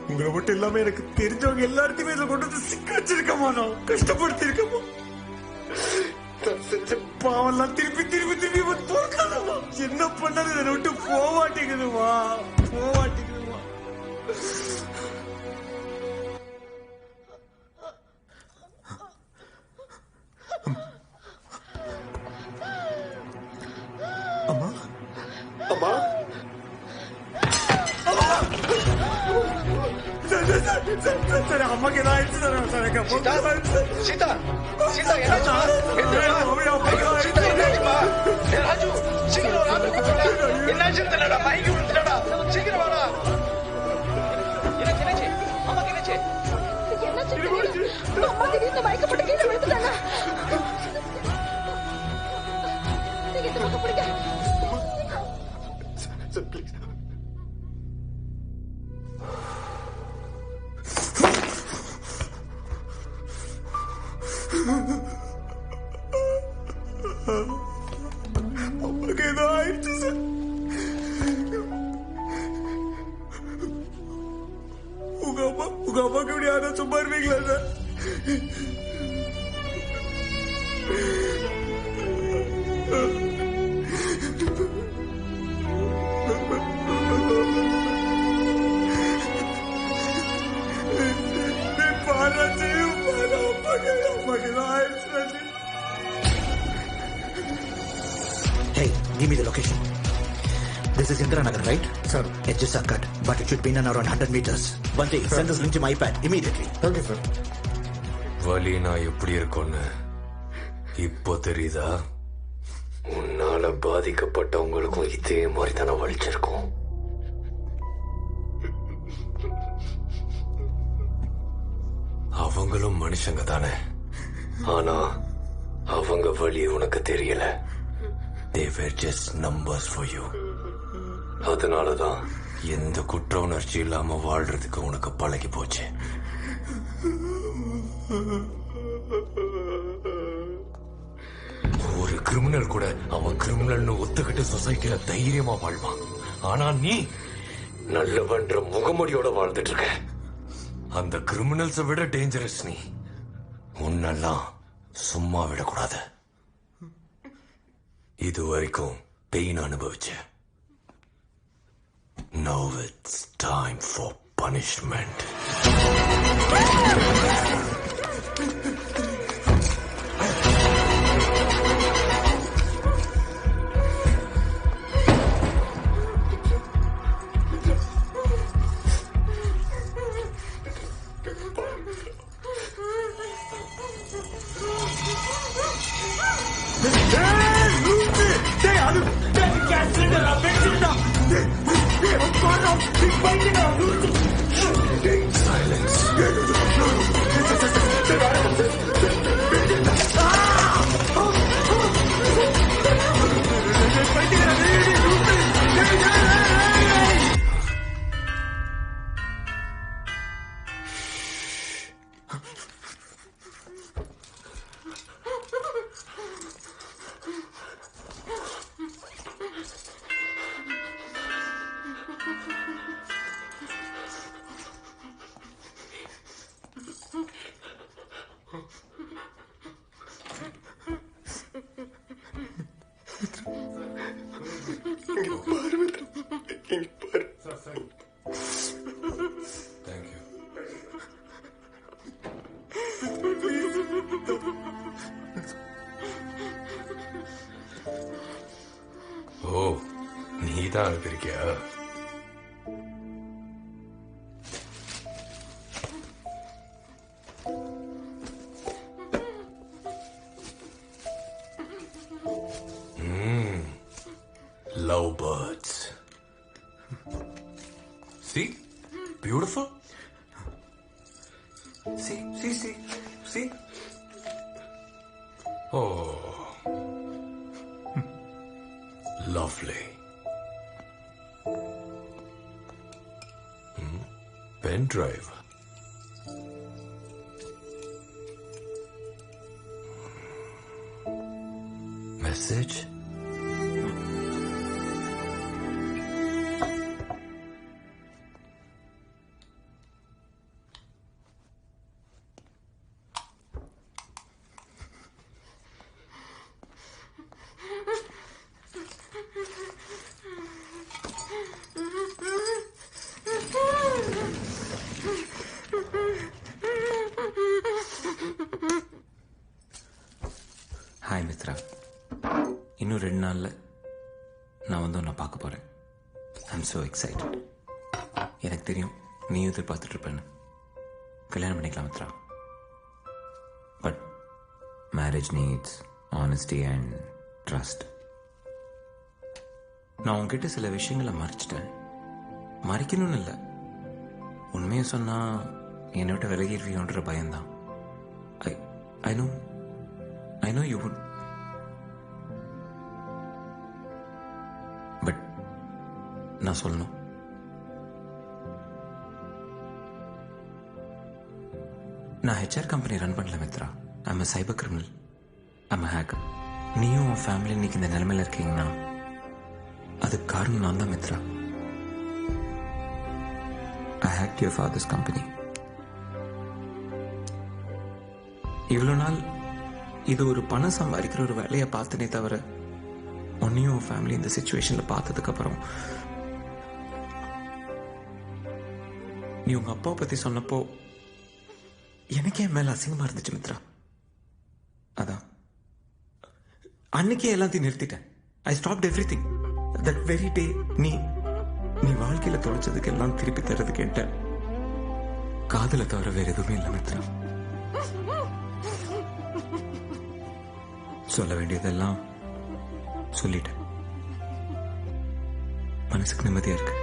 உங்களை மட்டும் இல்லாம எனக்கு தெரிஞ்சவங்க எல்லாத்தையுமே இதுல கொண்டு வந்து சிக்க வச்சிருக்கமா. நான் கஷ்டப்படுத்தி இருக்கமா. செஞ்ச பாவெல்லாம் திருப்பி திருப்பி திருப்பி தோற்காதமா. என்ன பண்ணாலும் இதை விட்டு போவாட்டிக்குதுமா. போவாட்டிக்குதுமா. அம்மா அம்மா சரி அம்மாக்கு ஏதாவது சீதா சீதா என்னாச்சு தெரியலடா. மயங்கி விழுந்துடா. சீக்கிரம் வாடா. என்னாச்சு அம்மாக்கு என்னாச்சு? அம்மா திடீர்னு மயக்கப்பட்டு கீழே விழுந்துட்டாங்க. நீங்க இந்த பக்கம் பிடிங்க. அம்மாக்கு ஏதோ ஆயிடுச்சு சார். உங்க அம்மாக்கு இப்படி யாரும் சும்மா இருப்பீங்களா sir? Hey, give me the location. This is Indira Nagar, right? Sir. Edges are cut, but it should be in and around 100 meters. One day, send this link to my iPad immediately. Okay, sir. வலி நான் எப்படி இருக்கும்னு இப்போ தெரியுதா? உன்னால பாதிக்கப்பட்டவங்களுக்கும் இதே மாதிரி தானே வலிச்சிருக்கும். அவங்களும் மனுஷங்க தானே. ஆனா அவங்க வலி உனக்கு தெரியல. They were just numbers for you. அதனாலதான் எந்த குற்ற உணர்ச்சி இல்லாம வாழ்றதுக்கு உனக்கு பழகி போச்சு. ஒரு கிரிமினல் கூட அவன் கிரிமினல்னு ஒத்துக்கிட்டு சொசைட்டில தைரியமா வாழ்வான். ஆனா நீ நல்லவன்ற முகமொழியோட வாழ்ந்துட்டு இருக்க. அந்த கிரிமினல்ஸை விட டேஞ்சரஸ் நீ. உன்னெல்லாம் சும்மா விடக்கூடாது. இது வரைக்கும் பெயின் அனுபவிச்ச. Now it's time for punishment. Thank you. Oh, நீ தான் அனுப்பியிருக்கியா? Love birds. See? Beautiful? See? Oh. Lovely. Pen drive. Message? Hi Mithra, இன்னும் 2 நாளில் நான் வந்து உன்னை பார்க்க போகிறேன். I'm so excited. எனக்கு தெரியும் நீ எதிர்பார்த்துட்டு இருப்பேன்னு. கல்யாணம் பண்ணிக்கலாம் Mithra. But marriage needs honesty and trust. நான் உன்கிட்ட சில விஷயங்களை மறைச்சிட்டேன். மறைக்கணும்னு இல்லை, உண்மையை சொன்னால் என்னை விட்டு விலகிடுவியோன்ற பயம்தான். I know you would. But நான் சொல்லணும். நான் HR கம்பெனி ரன் பண்ணல Mithra. I'm a cyber criminal. I'm a hacker. நீயும் உன் ஃபேமிலி இன்னைக்கு இந்த நிலைமையில இருக்கீங்கன்னா அதுக்கு காரணம் நான் தான் Mitra. I hacked your father's company. இவ்வளோ நாள் இது ஒரு பணம் சம்பாதிக்கிற ஒரு வேலையை பார்த்தனே தவிர உன்னையும் ஃபேமிலி இந்த சிச்சுவேஷன்ல பார்த்ததுக்கு அப்புறம் நீ உங்க அப்பா பத்தி சொன்னப்போ எனக்கே என் மேல அசிங்கமா இருந்துச்சு மித்ரா. அதான் அன்னைக்கே எல்லாத்தையும் நிறுத்திட்டேன். I stopped everything. That very day நீ வாழ்க்கையில தொலைச்சதுக்கு எல்லாம் திருப்பி தர்றதுக்கு என்கிட்ட காதலை தவிர வேற எதுவுமே இல்லை மித்ரா. சொல்ல வேண்டியதெல்லாம் சொல்லிட்டேன். மனசுக்கு நிம்மதியா இருக்கு.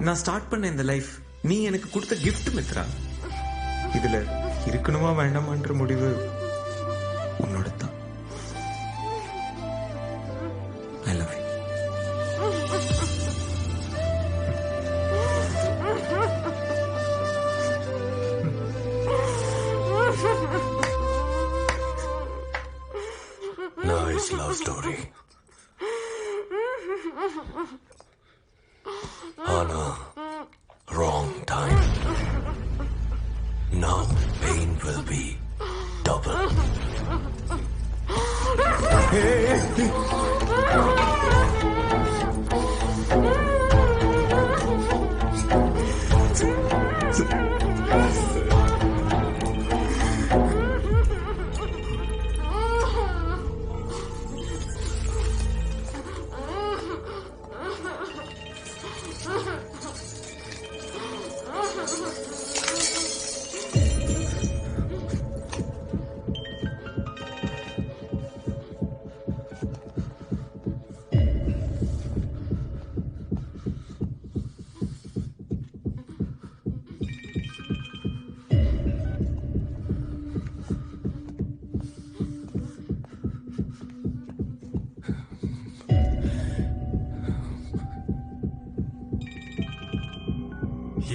நான் ஸ்டார்ட் பண்ண இந்த லைஃப் நீ எனக்கு கொடுத்த கிஃப்ட் மித்ரா. இதுல இருக்கணுமா வேண்டாமான்ற முடிவு உன்னோட தான். I love you. Nice love story. Anna, wrong time. Now pain will be double.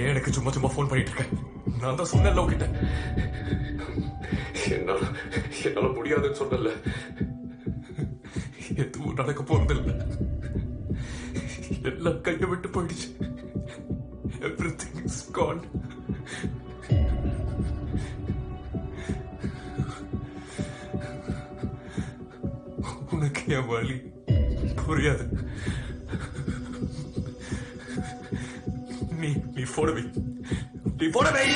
ஏன் எனக்கு சும்மா சும்மா போன் பண்ணிட்டு இருக்க? நான் தான் சொன்னேன்ல உங்ககிட்ட, என்னால முடியாதுன்னு சொன்னல. எதுவும் நடக்க போறதில்லை. எல்லாம் கையை விட்டு போயிடுச்சு. Everything is gone. உனக்கு என் வழி புரியாது. நீ போன வை, நீ போன வை.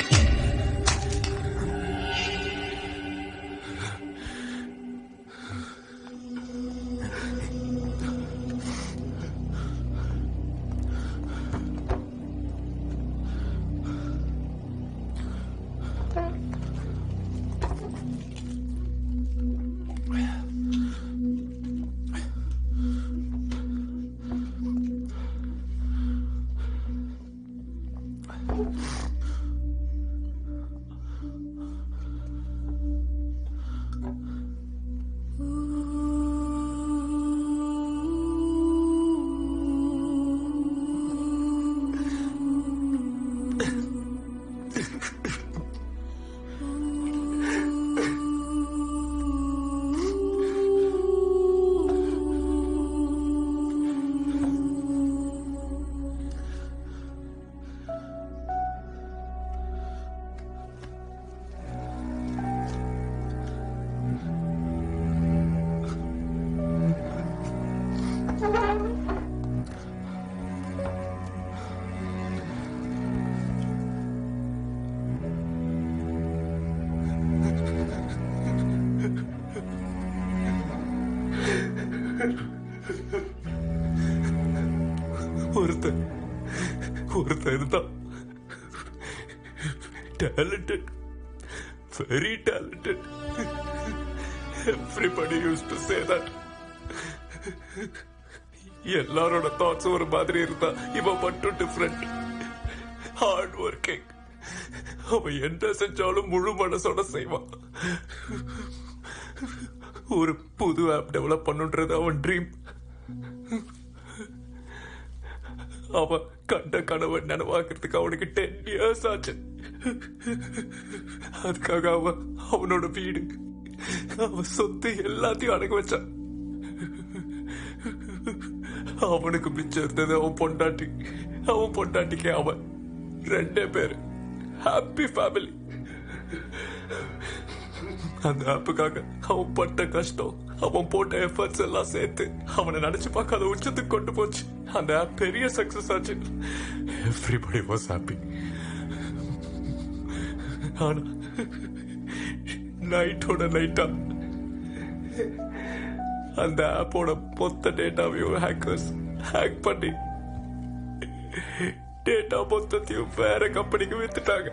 ஒருத்தர் இருந்தான், talented, very talented. Everybody used to say that. எல்லாரோட தாட்ஸ் ஒரு மாதிரி இருந்தா, இவன் மட்டும் டிஃபரெண்ட். Hard working. அவன் என்ன செஞ்சாலும் முழு மனசோட செய்வான். ஒரு புது ஆப் டெவலப் பண்ணுன்றது அவன் ட்ரீம். அவன் கண்ட கனவை நனவாக்குறதுக்கு அவனுக்கு 10 years ஆச்சு. அதுக்காக அவனோட வீடு, அவன் சொத்து எல்லாத்தையும் அடங்க வச்சான். அவனுக்கு மிச்சம் இருந்தது அவன் பொண்டாட்டி. அவன் பொண்டாட்டிக்கு அவன் 2 பேரு. Happy family. அந்த ஆப்புக்காக அவன் பட்ட கஷ்டம், அவன் போட்ட எஃபர்ட்ஸ் எல்லாம் சேர்த்து அவனை நினைச்சு பார்க்காத உச்சத்துக்கு கொண்டு போச்சு. அந்த ஆப் பெரிய சக்சஸ் ஆச்சு. Everybody was happy. ஆனா நைட்டோட நைட்டா அந்த ஆப்போட மொத்த டேட்டாவையும் ஹேக்கர்ஸ் ஹேக் பண்ணி டேட்டா மொத்தத்தையும் வேற கம்பெனிக்கு வித்துட்டாங்க.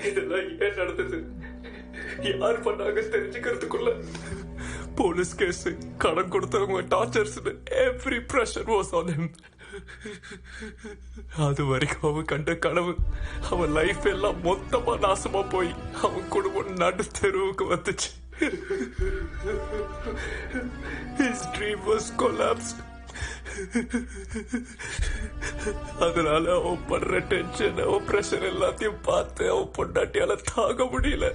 இதெல்லாம் ஏன் நடந்தது, யார் பண்ணாங்க தெரிஞ்சுக்கிறதுக்குள்ள போலீஸ் கேஸ், கடன் கொடுத்தவங்க tortures, every pressure was on him. அது வரைக்கும் அவன் கண்ட கனவு, அவன் லைஃப் எல்லாம் மொத்தமா நாசமா போய் அவன் குடும்பம் நடு தெருவுக்கு வந்துச்சு. His dream was collapsed. அதனால அவன் படுற டென்ஷன், அவன் பிரஷர் எல்லாத்தையும் பார்த்து அவன் பொண்டாட்டியால தாங்க முடியல.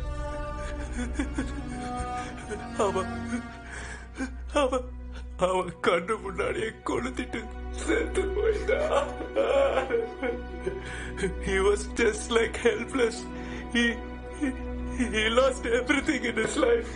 அவன் கண்ணு முன்னாடியே கொளுத்திட்டு செத்து போயிட்டான். He was just like helpless. He lost everything in his life.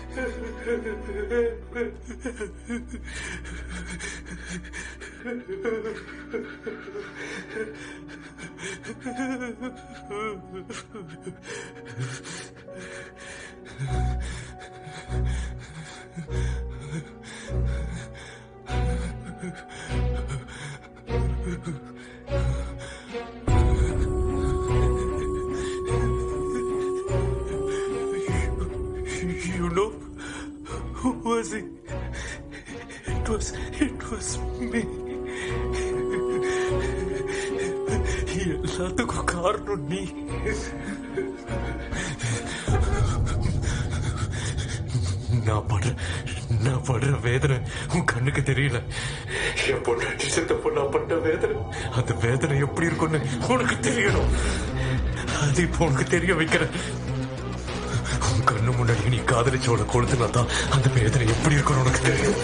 You know who was he? It was me. எல்லாத்துக்கும் காரணம் நீ. நான் படுற வேதனை உன் கண்ணுக்கு தெரியல. என் பொண்ணு செத்தப்போ நான் பட்ட வேதனை, அந்த வேதனை எப்படி இருக்கும்னு உனக்கு தெரியணும். அது இப்போ உனக்கு தெரிய வைக்கிறேன். உன் கண்ணு முன்னாடி நீ காதலிச்சோட கொளுத்துனா தான் அந்த வேதனை எப்படி இருக்கும்னு உனக்கு தெரியும்.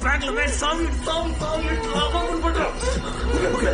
பேங்க்ல போய் சாமி சாமி சாமி ஓபன் பண்றோம். Okay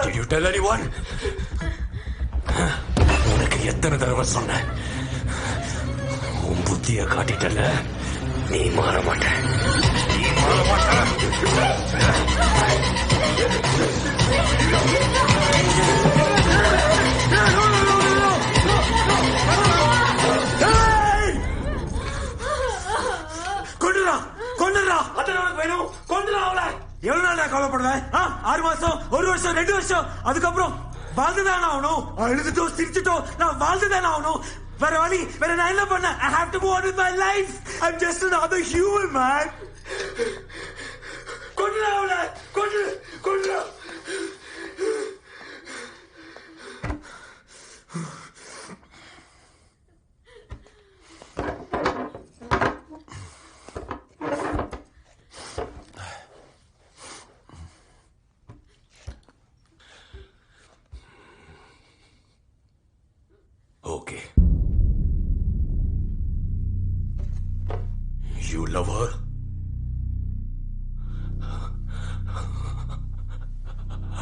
Did you tell anyone? உனக்கு எத்தனை தடவை சொன்னேன்? உன் புத்திய காட்டிட்டல, நீ மாற மாட்ட. நீ மாற மாட்ட. எவ்வளவு நாள் நான் கவலைப்படுவேன்? 6 மாசம், 1 வருஷம், 2 வருஷம், அதுக்கப்புறம் வாழ்ந்துதான் ஆகணும். அழுதுட்டோ சிரிச்சுட்டோ நான் வாழ்ந்துதான் ஆகணும். வேற வழி, வேற நான் என்ன பண்ண? I have to go on with my life. I'm just another human, man. கொண்டுடா அவளை, கொண்டுடா. Okay. You love her?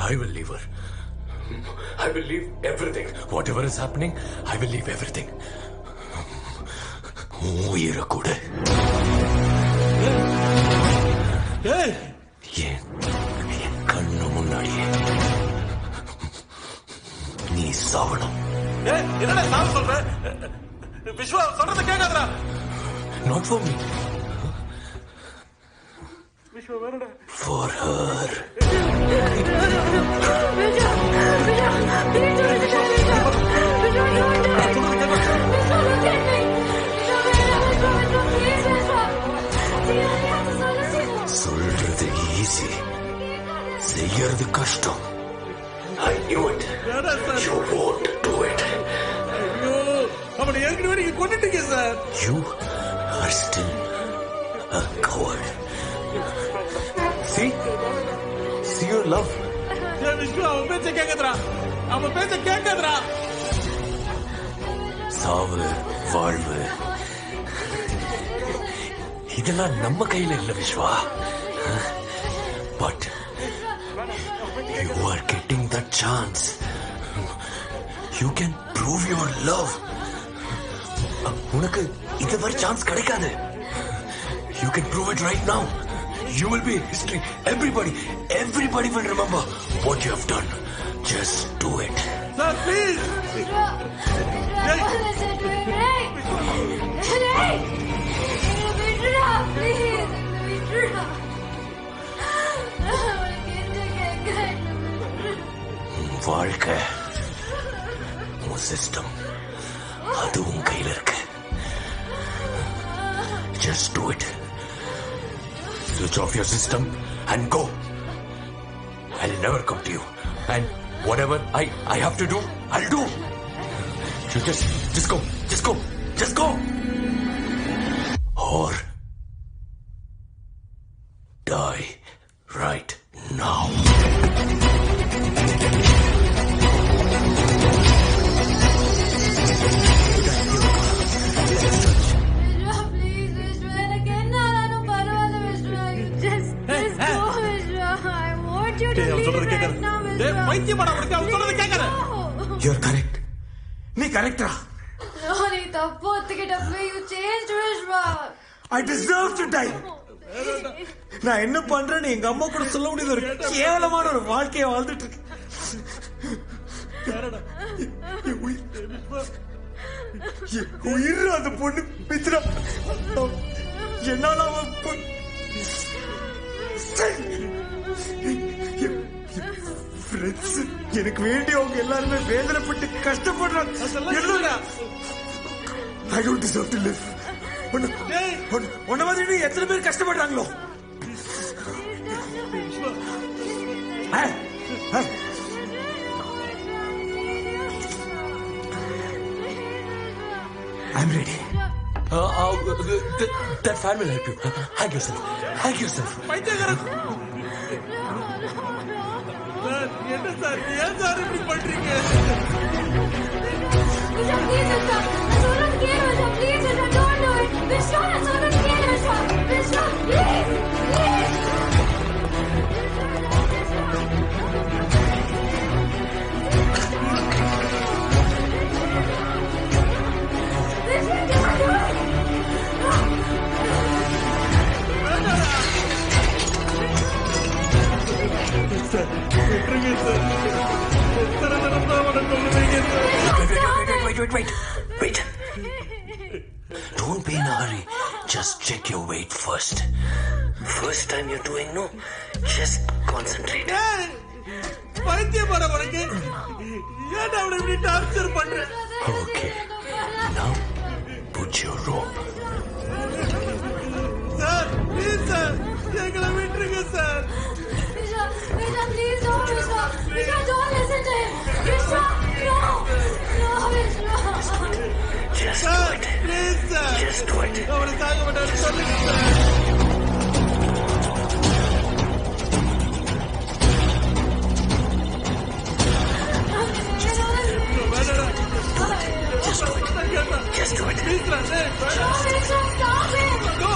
I will leave her. I will leave everything. Whatever is happening, I will leave everything. உயிரை கூட. என் கண்ணு முன்னாடியே நீ சாவணும். என்னடா நான் சொல்றேன்? விஸ்வா சொல்றத கேட்காதடா. Not for me. விஸ்வா வேறடா. For her. சொல்றது ஈஸி, செய்யறது கஷ்டம். I knew it. You won't do it. அவனை ஏற்கனவே நீங்க கொண்டுட்டீங்க sir. You are still a coward. See your love. Vishwa அவன் பேச்ச கேட்காதடா. சாவு வாழ்வு இதெல்லாம் நம்ம கையில இல்ல Vishwa. But you are getting the chance. You can prove your love. உனக்கு இந்த மாதிரி சான்ஸ் கிடைக்காது. You can prove it right now. You will be history. Everybody will remember what you have done. Just do it. Sir, please. வாழ்க்கை உன் system, அது உன் கையில இருக்கு. Just do it. Switch off your system and go. I'll never come to you. And whatever I have to do, I'll do. You just go. Just go. Or die right now. You're correct. நீ கரெக்டா? நீ தப்பு ஒத்துக்கிட்டப்ப you changed Vishwa. I deserve to die. நான் என்ன பண்றேன்னு எங்க அம்மா கூட சொல்ல முடியாத ஒரு கேவலமான ஒரு வாழ்க்கையை வாழ்ந்துட்டு இருக்கேன். உயிர் அந்த பொண்ணு மித்ரா. என்னால எனக்கு வேண்டியவங்க எல்லாருமே வேதனைப்பட்டு கஷ்டப்படுறாங்க. I don't deserve to live. உன்ன மாதிரி எத்தனை பேர் கஷ்டப்படுறாங்களோ. I'm ready. That fan will help you. Hang yourself. Hang yourself. என்ன சார் ஏன் சார் இப்படி பண்றீங்க? Wait. Don't be in a hurry. Just check your weight first. First time you're doing, no? Just concentrate. பைத்தியம் வர உனக்கு ஏன் அவனை இப்படி டார்ச்சர் பண்ற? Okay. Now, put your rope. Sir please sir எங்களை விட்டுருங்க sir. Just do it. Please sir. Just do it. அவனை தாங்க மாட்டாரு சொல்லுங்க sir. Just do it. Please sir. Stop it. Go.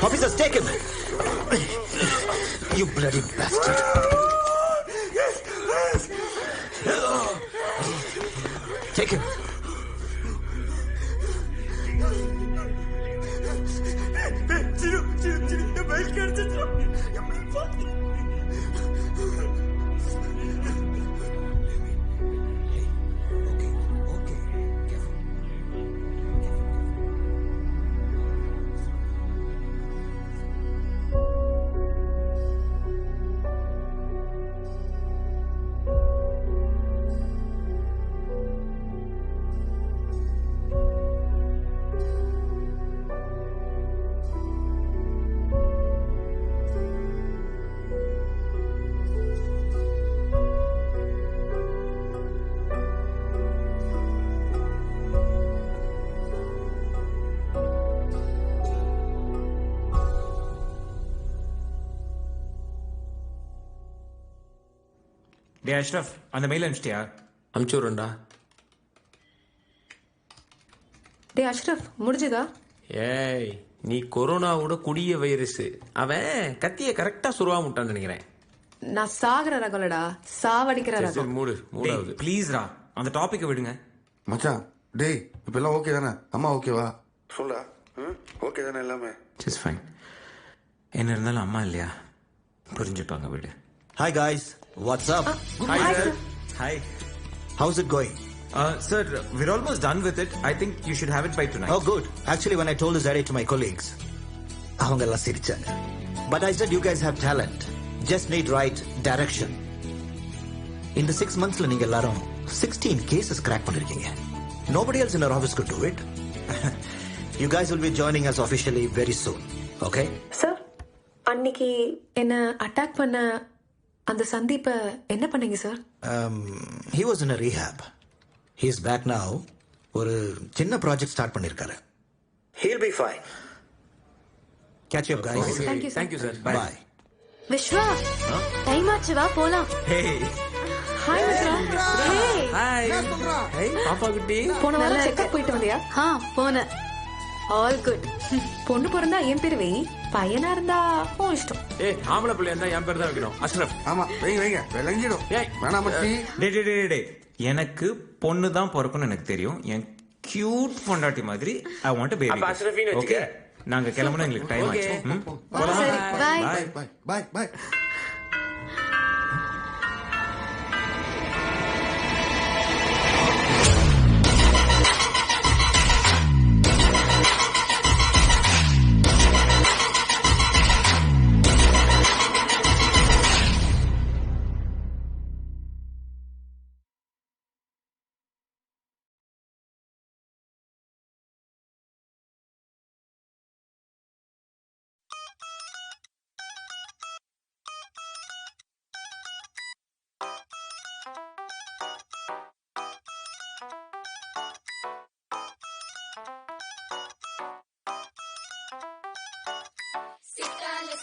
Officers, take him. You bloody bastard. Take him. டே அஷ்ரஃப், அந்த mail அனுப்பிச்சிட்டியா? அனுப்பிச்சு விட்றேன்டா. டே அஷ்ரஃப், முடிஞ்சுதா? ஏய், நீ கொரோனாவோட கொடிய வைரஸ். அவன் கத்திய கரெக்டா சுருவாமுட்டான்னு நினைக்கிறேன். நான் சாகுற ரகம்லடா, சாவடிக்கிற ரகம். மூடாவது ப்ளீஸ்ரா, அந்த டாபிக்கை விடுங்க. மச்சான், டேய் இப்ப எல்லாம் ஓகே தானே? அம்மா ஓகேவா? சொல்ல ஓகே தானே எல்லாமே? Just fine. என்ன இருந்தாலும் அம்மா இல்லையா, புரிஞ்சுப்பாங்க, விடு. Hi guys, what's up? Hi sir. Hi. How's it going? Sir, we're almost done with it. I think you should have it by tonight. Oh good. Actually, when I told this idea to my colleagues, avanga ella sirichaanga. But I said you guys have talent. Just need right direction. In the 6 months la neenga ellarum 16 cases crack pannirkeenga. Nobody else in our office could do it. You guys will be joining us officially very soon. Okay? Sir, அன்னைக்கு என்ன attack பண்ண அந்த சந்தீப்ப என்ன பண்ணீங்க sir? He was in a rehab. He is back now. ஒரு சின்ன project start பண்ணிருக்காரு. He'll be fine. Catch you up guys. Thank you, sir. Thank you, sir. Bye. Vishwa time ஆச்சு வா போலாம். ஹாய் மித்ரா. ஹாய் பாப்பா குட்டி. போன வாரம் செக்அப் போயிட்டு வந்தியா? போனேன். All good. பொண்ணு பிறந்தா என் பேரு வை, பையனா இருந்தா உன் இஷ்டம். ஆம்பளை பிள்ளை இருந்தா என் பேர் தான் வைக்கணும், அஷ்ரப். ஆமா வைங்க விளங்கிடும். வேணாம் மச்சி. டே எனக்கு பொண்ணு தான் பிறக்கணும்னு எனக்கு தெரியும். என் கியூட் பொண்டாட்டி மாதிரி ஐ வாண்ட் பேபி. அப்ப அஷ்ரஃபின்னு வெச்சுக்க. நாங்க கிளம்பணும், எங்களுக்கு டைம் ஆச்சு. By by by.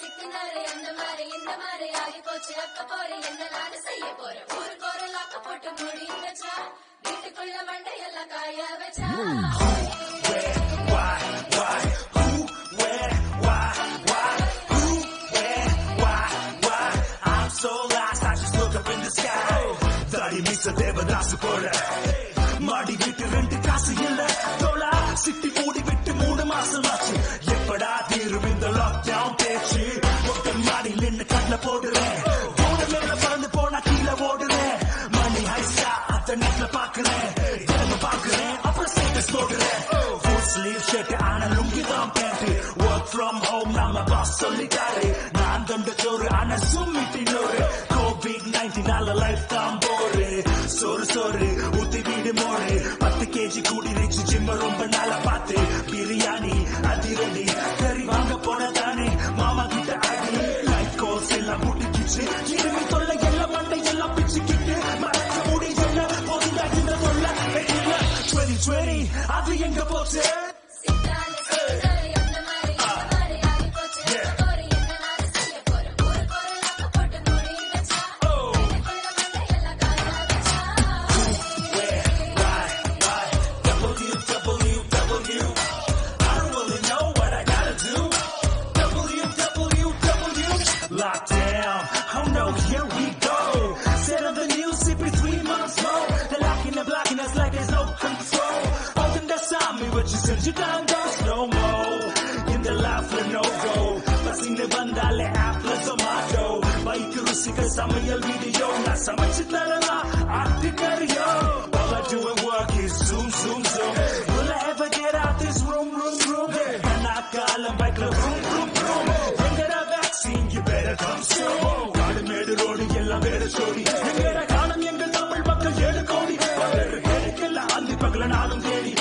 சிக்கினாரு அந்த மாதிரி இந்த மாதிரி ஆகி போச்சு. அக்க போறேன் என்ன நான் செய்ய போறேன். ஊருக்கு ஒரு லாக்க போட்டு மூடி வச்சா, வீட்டுக்குள்ள மண்டையெல்லாம் காய வச்சா. தேவதாசு போல மாடி விட்டு 2 காசு இல்ல தோலா சிட்டி மூடி விட்டு 3 மாசம் ஆச்சு. எப்படா தீரும் இந்த லாக்டவுன் பேச்சு. மொத்த மாடி நின்று கண்ட போடுறேன். போன மேல பறந்து போனா கீழே ஓடுறேன். மணி ஹைஸ்டா அத்த நெட்ல பாக்குறேன். தினம பாக்குறேன் அப்புறம் ஸ்டேட்டஸ் போடுறேன். ஃபுல் ஸ்லீவ் ஷர்ட் ஆன லுங்கி தான் பேண்ட். ஒர்க் ஃப்ரம் ஹோம் நம்ம பாஸ் சொல்லிட்டாரு. நான் தண்ட சோறு ஆன ஜூம் மீட்டிங் ஒரு COVID-19 லைஃப் தான் போரு. சோறு ஊத்தி வீடு மோடு 10 kg கூடி வச்சு ஜிம்ம ரொம்ப நாளா பார்த்து. பிரியாணி அதிரடி கறி வாங்க போனதானே மாமா கிட்ட அடி. லைட் கோர்ஸ் எல்லாம் முடிக்கிச்சு. இருமி தொல்லை எல்லாம் மண்டை எல்லாம் பிச்சுக்கிட்டு மறைச்ச முடி எல்லாம் போதுங்க இந்த தொல்லை 2020 அது எங்க போச்சு. You can't go no more in the life for no go. Pasine bandale apple tomato. Bike rusika samayal video na samachitala act kariyo. All I do at work is zoom. Will I ever get out this room? And I call and bike vroom. When get a vaccine, you better come soon. God made a road yella better story. You get a kanam engal tamil makkal 7 kodi. Pagar hedikella andi pagalanalum thedi.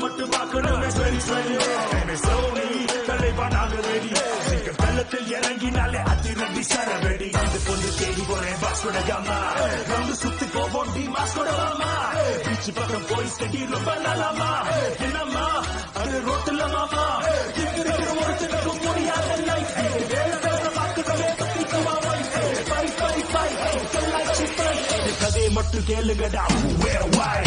மட்டு பார்க்கணும் 2020 Sony தலைவனாக ready. சீக்கிரம் கள்ளத்தில் இறங்கினாலே அதிரடி சரவெடி. இந்த பொண்ணு தேடி போறேன் பாஸ்கோட gamma. Round சுத்தி போவோம் டி மாஸ்கோட மாமா. பீச்சு பக்கம் போய் ஸ்டடி ரொம்ப நல்லாமா. என்னம்மா அது ரோட்டுல மாமா. இருக்கிற ஒருத்தருக்கும் முடியாத லைஃப். வேலை பார்க்கவே கத்திக்குவா வைஃப். பை கதை மட்டும் கேளுங்கடா. Where why